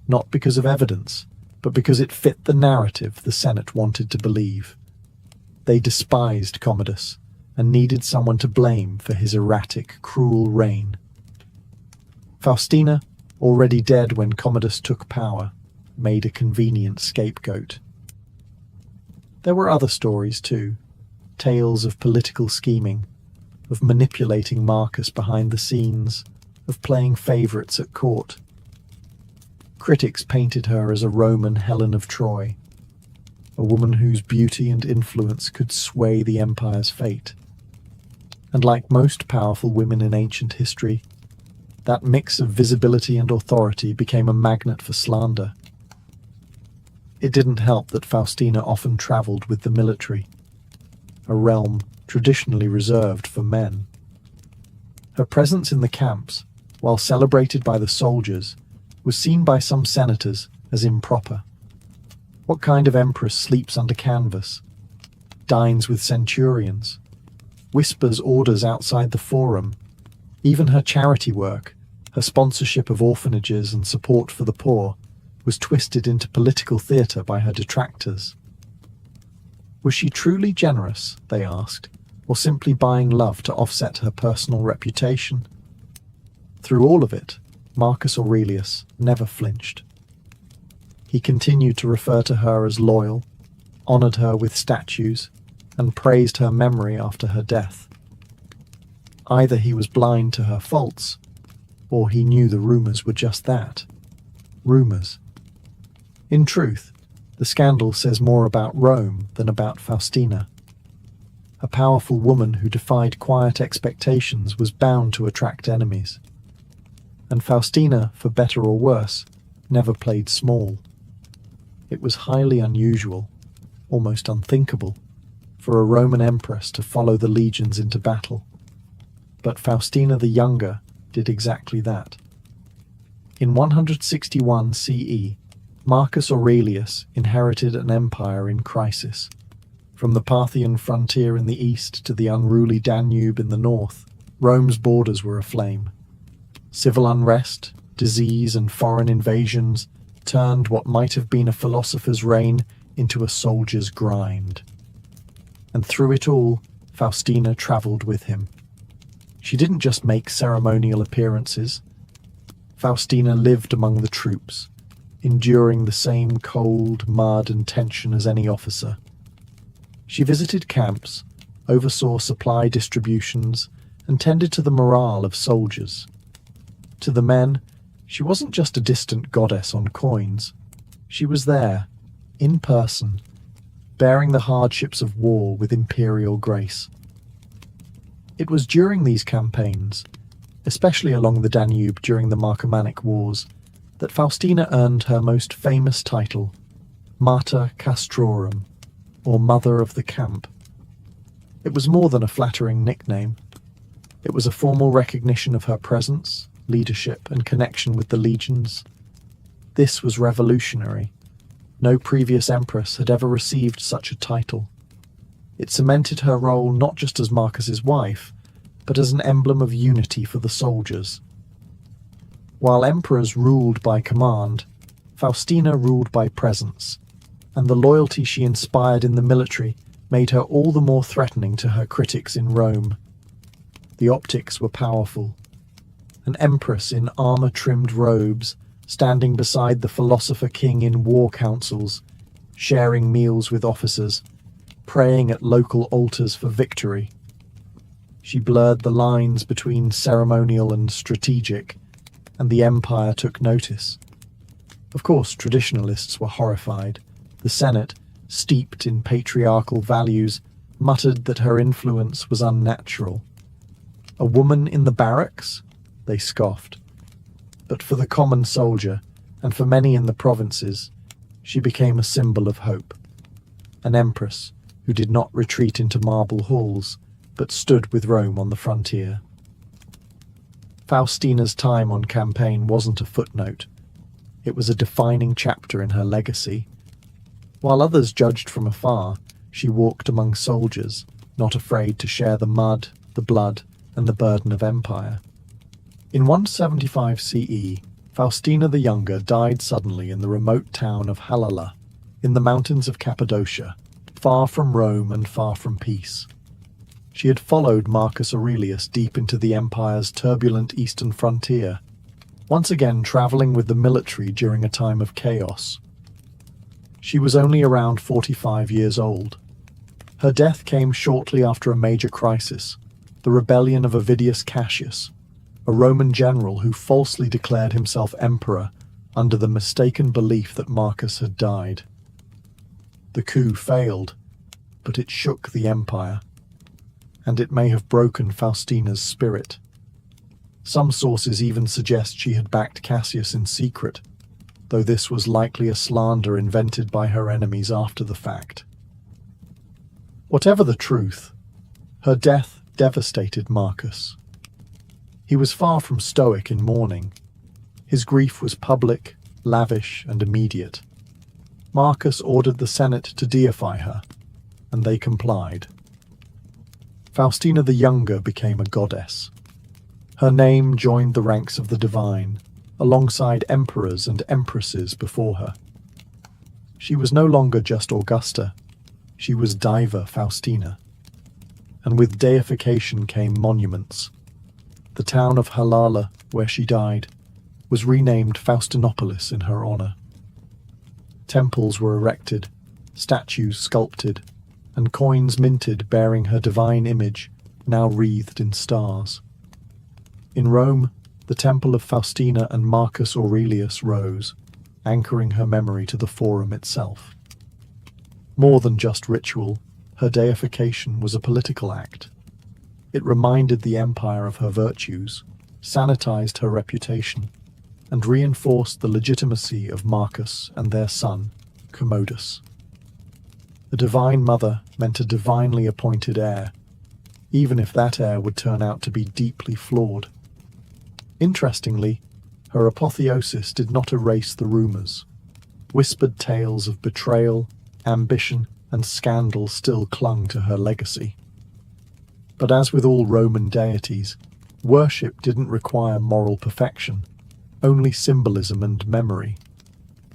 not because of evidence, but because it fit the narrative the Senate wanted to believe. They despised Commodus and needed someone to blame for his erratic, cruel reign. Faustina, already dead when Commodus took power, made a convenient scapegoat. There were other stories too, tales of political scheming, of manipulating Marcus behind the scenes, of playing favourites at court. Critics painted her as a Roman Helen of Troy, a woman whose beauty and influence could sway the empire's fate. And like most powerful women in ancient history, that mix of visibility and authority became a magnet for slander. It didn't help that Faustina often travelled with the military, a realm traditionally reserved for men. Her presence in the camps, while celebrated by the soldiers, was seen by some senators as improper. What kind of empress sleeps under canvas, dines with centurions, whispers orders outside the forum? Even her charity work, her sponsorship of orphanages and support for the poor, was twisted into political theatre by her detractors. Was she truly generous, they asked, or simply buying love to offset her personal reputation? Through all of it, Marcus Aurelius never flinched. He continued to refer to her as loyal, honoured her with statues, and praised her memory after her death. Either he was blind to her faults, or he knew the rumours were just that, rumours. In truth, the scandal says more about Rome than about Faustina. A powerful woman who defied quiet expectations was bound to attract enemies. And Faustina, for better or worse, never played small. It was highly unusual, almost unthinkable, for a Roman empress to follow the legions into battle. But Faustina the Younger did exactly that. In 161 CE, Marcus Aurelius inherited an empire in crisis. From the Parthian frontier in the east to the unruly Danube in the north, Rome's borders were aflame. Civil unrest, disease, and foreign invasions turned what might have been a philosopher's reign into a soldier's grind. And through it all, Faustina travelled with him. She didn't just make ceremonial appearances. Faustina lived among the troops, enduring the same cold, mud, and tension as any officer. She visited camps, oversaw supply distributions, and tended to the morale of soldiers. To the men, she wasn't just a distant goddess on coins. She was there, in person, bearing the hardships of war with imperial grace. It was during these campaigns, especially along the Danube during the Marcomannic Wars, that Faustina earned her most famous title, Mater Castrorum, or Mother of the Camp. It was more than a flattering nickname. It was a formal recognition of her presence, leadership, and connection with the legions. This was revolutionary. No previous empress had ever received such a title. It cemented her role not just as Marcus's wife, but as an emblem of unity for the soldiers. While emperors ruled by command, Faustina ruled by presence, and the loyalty she inspired in the military made her all the more threatening to her critics in Rome. The optics were powerful. An empress in armour-trimmed robes, standing beside the philosopher king in war councils, sharing meals with officers, praying at local altars for victory. She blurred the lines between ceremonial and strategic, and the empire took notice. Of course, traditionalists were horrified. The Senate, steeped in patriarchal values, muttered that her influence was unnatural. A woman in the barracks? They scoffed. But for the common soldier, and for many in the provinces, she became a symbol of hope. An empress who did not retreat into marble halls, but stood with Rome on the frontier. Faustina's time on campaign wasn't a footnote. It was a defining chapter in her legacy. While others judged from afar, she walked among soldiers, not afraid to share the mud, the blood, and the burden of empire. In 175 CE, Faustina the Younger died suddenly in the remote town of Halala, in the mountains of Cappadocia, far from Rome and far from peace. She had followed Marcus Aurelius deep into the empire's turbulent eastern frontier, once again travelling with the military during a time of chaos. She was only around 45 years old. Her death came shortly after a major crisis, the rebellion of Avidius Cassius, a Roman general who falsely declared himself emperor under the mistaken belief that Marcus had died. The coup failed, but it shook the empire, and it may have broken Faustina's spirit. Some sources even suggest she had backed Cassius in secret, though this was likely a slander invented by her enemies after the fact. Whatever the truth, her death devastated Marcus. He was far from stoic in mourning. His grief was public, lavish, and immediate. Marcus ordered the Senate to deify her, and they complied. Faustina the Younger became a goddess. Her name joined the ranks of the divine, alongside emperors and empresses before her. She was no longer just Augusta, she was Diva Faustina. And with deification came monuments. The town of Halala, where she died, was renamed Faustinopolis in her honor. Temples were erected, statues sculpted, and coins minted bearing her divine image, now wreathed in stars. In Rome, the temple of Faustina and Marcus Aurelius rose, anchoring her memory to the forum itself. More than just ritual, her deification was a political act. It reminded the empire of her virtues, sanitized her reputation, and reinforced the legitimacy of Marcus and their son, Commodus. The Divine Mother meant a divinely appointed heir, even if that heir would turn out to be deeply flawed. Interestingly, her apotheosis did not erase the rumors. Whispered tales of betrayal, ambition, and scandal still clung to her legacy. But as with all Roman deities, worship didn't require moral perfection, only symbolism and memory.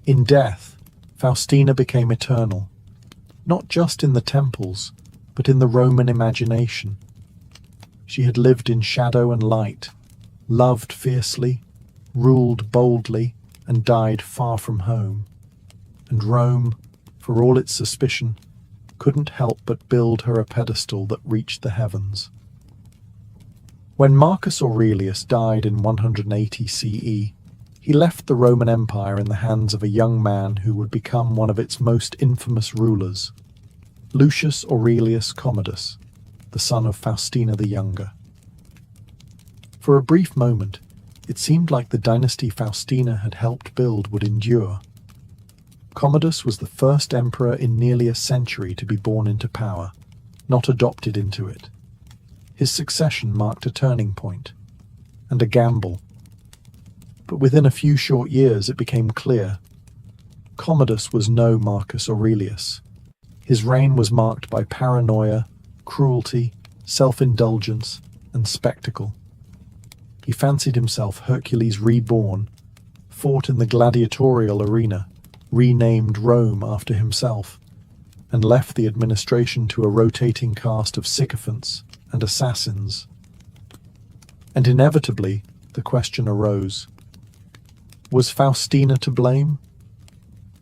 In death, Faustina became eternal, not just in the temples, but in the Roman imagination. She had lived in shadow and light, loved fiercely, ruled boldly, and died far from home. And Rome, for all its suspicion, couldn't help but build her a pedestal that reached the heavens. When Marcus Aurelius died in 180 CE, he left the Roman Empire in the hands of a young man who would become one of its most infamous rulers, Lucius Aurelius Commodus, the son of Faustina the Younger. For a brief moment, it seemed like the dynasty Faustina had helped build would endure. Commodus was the first emperor in nearly a century to be born into power, not adopted into it. His succession marked a turning point, and a gamble. But within a few short years it became clear. Commodus was no Marcus Aurelius. His reign was marked by paranoia, cruelty, self-indulgence, and spectacle. He fancied himself Hercules reborn, fought in the gladiatorial arena, renamed Rome after himself, and left the administration to a rotating cast of sycophants and assassins. And inevitably, the question arose: was Faustina to blame?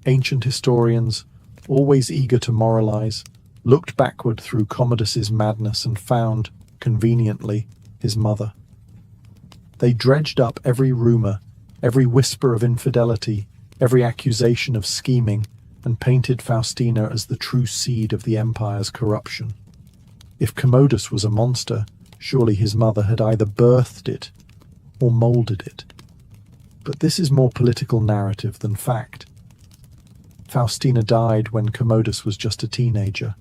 Ancient historians, always eager to moralize, looked backward through Commodus's madness and found, conveniently, his mother. They dredged up every rumor, every whisper of infidelity, every accusation of scheming, and painted Faustina as the true seed of the empire's corruption. If Commodus was a monster, surely his mother had either birthed it or molded it. But this is more political narrative than fact. Faustina died when Commodus was just a teenager.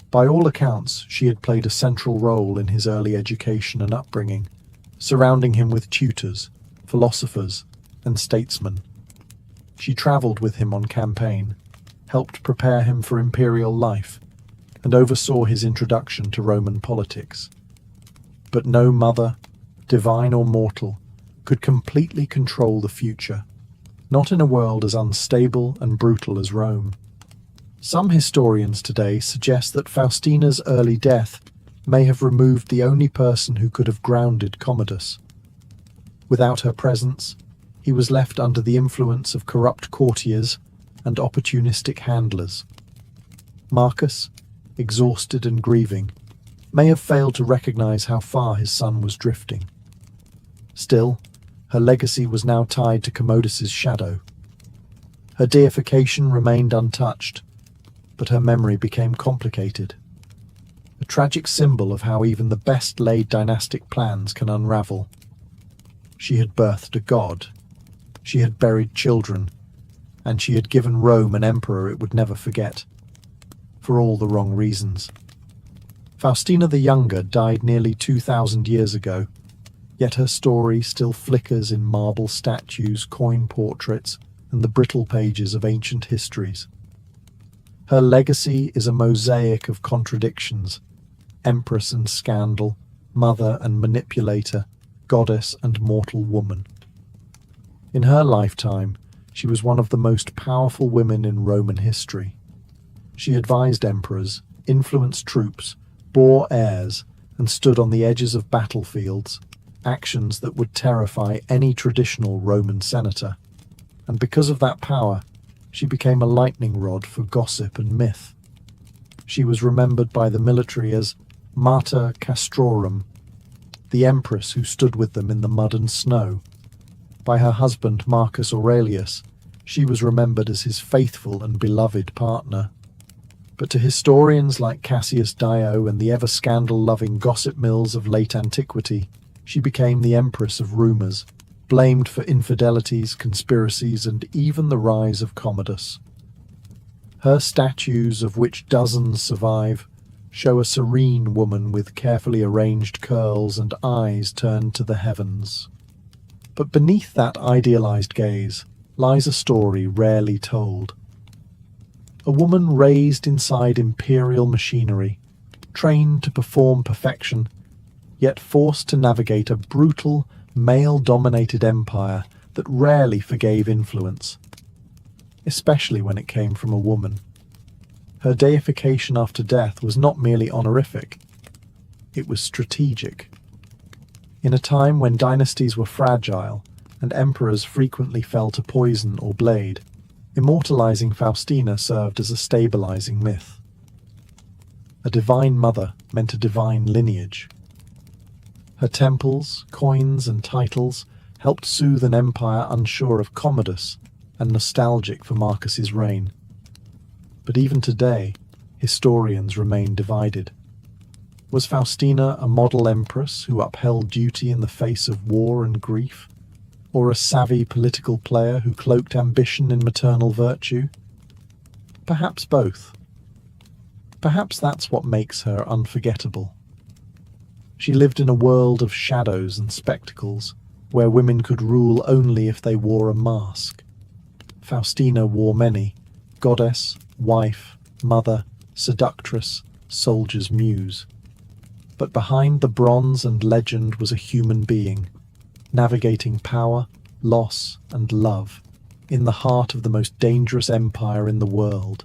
By all accounts, she had played a central role in his early education and upbringing, surrounding him with tutors, philosophers, and statesmen. She travelled with him on campaign, helped prepare him for imperial life, and oversaw his introduction to Roman politics. But no mother, divine or mortal, could completely control the future, not in a world as unstable and brutal as Rome. Some historians today suggest that Faustina's early death may have removed the only person who could have grounded Commodus. Without her presence, he was left under the influence of corrupt courtiers and opportunistic handlers. Marcus, exhausted and grieving, may have failed to recognize how far his son was drifting. Still, her legacy was now tied to Commodus's shadow. Her deification remained untouched, but her memory became complicated. A tragic symbol of how even the best-laid dynastic plans can unravel. She had birthed a god. She had buried children, and she had given Rome an emperor it would never forget, for all the wrong reasons. Faustina the Younger died nearly 2,000 years ago, yet her story still flickers in marble statues, coin portraits, and the brittle pages of ancient histories. Her legacy is a mosaic of contradictions: empress and scandal, mother and manipulator, goddess and mortal woman. In her lifetime, she was one of the most powerful women in Roman history. She advised emperors, influenced troops, bore heirs, and stood on the edges of battlefields, actions that would terrify any traditional Roman senator. And because of that power, she became a lightning rod for gossip and myth. She was remembered by the military as Mater Castrorum, the empress who stood with them in the mud and snow. By her husband Marcus Aurelius, she was remembered as his faithful and beloved partner. But to historians like Cassius Dio and the ever-scandal-loving gossip mills of late antiquity, she became the empress of rumours, blamed for infidelities, conspiracies, and even the rise of Commodus. Her statues, of which dozens survive, show a serene woman with carefully arranged curls and eyes turned to the heavens. But beneath that idealized gaze lies a story rarely told. A woman raised inside imperial machinery, trained to perform perfection, yet forced to navigate a brutal, male-dominated empire that rarely forgave influence, especially when it came from a woman. Her deification after death was not merely honorific, it was strategic. In a time when dynasties were fragile and emperors frequently fell to poison or blade, immortalizing Faustina served as a stabilizing myth. A divine mother meant a divine lineage. Her temples, coins, and titles helped soothe an empire unsure of Commodus and nostalgic for Marcus's reign. But even today, historians remain divided. Was Faustina a model empress who upheld duty in the face of war and grief? Or a savvy political player who cloaked ambition in maternal virtue? Perhaps both. Perhaps that's what makes her unforgettable. She lived in a world of shadows and spectacles, where women could rule only if they wore a mask. Faustina wore many: goddess, wife, mother, seductress, soldier's muse. But behind the bronze and legend was a human being, navigating power, loss, and love, in the heart of the most dangerous empire in the world.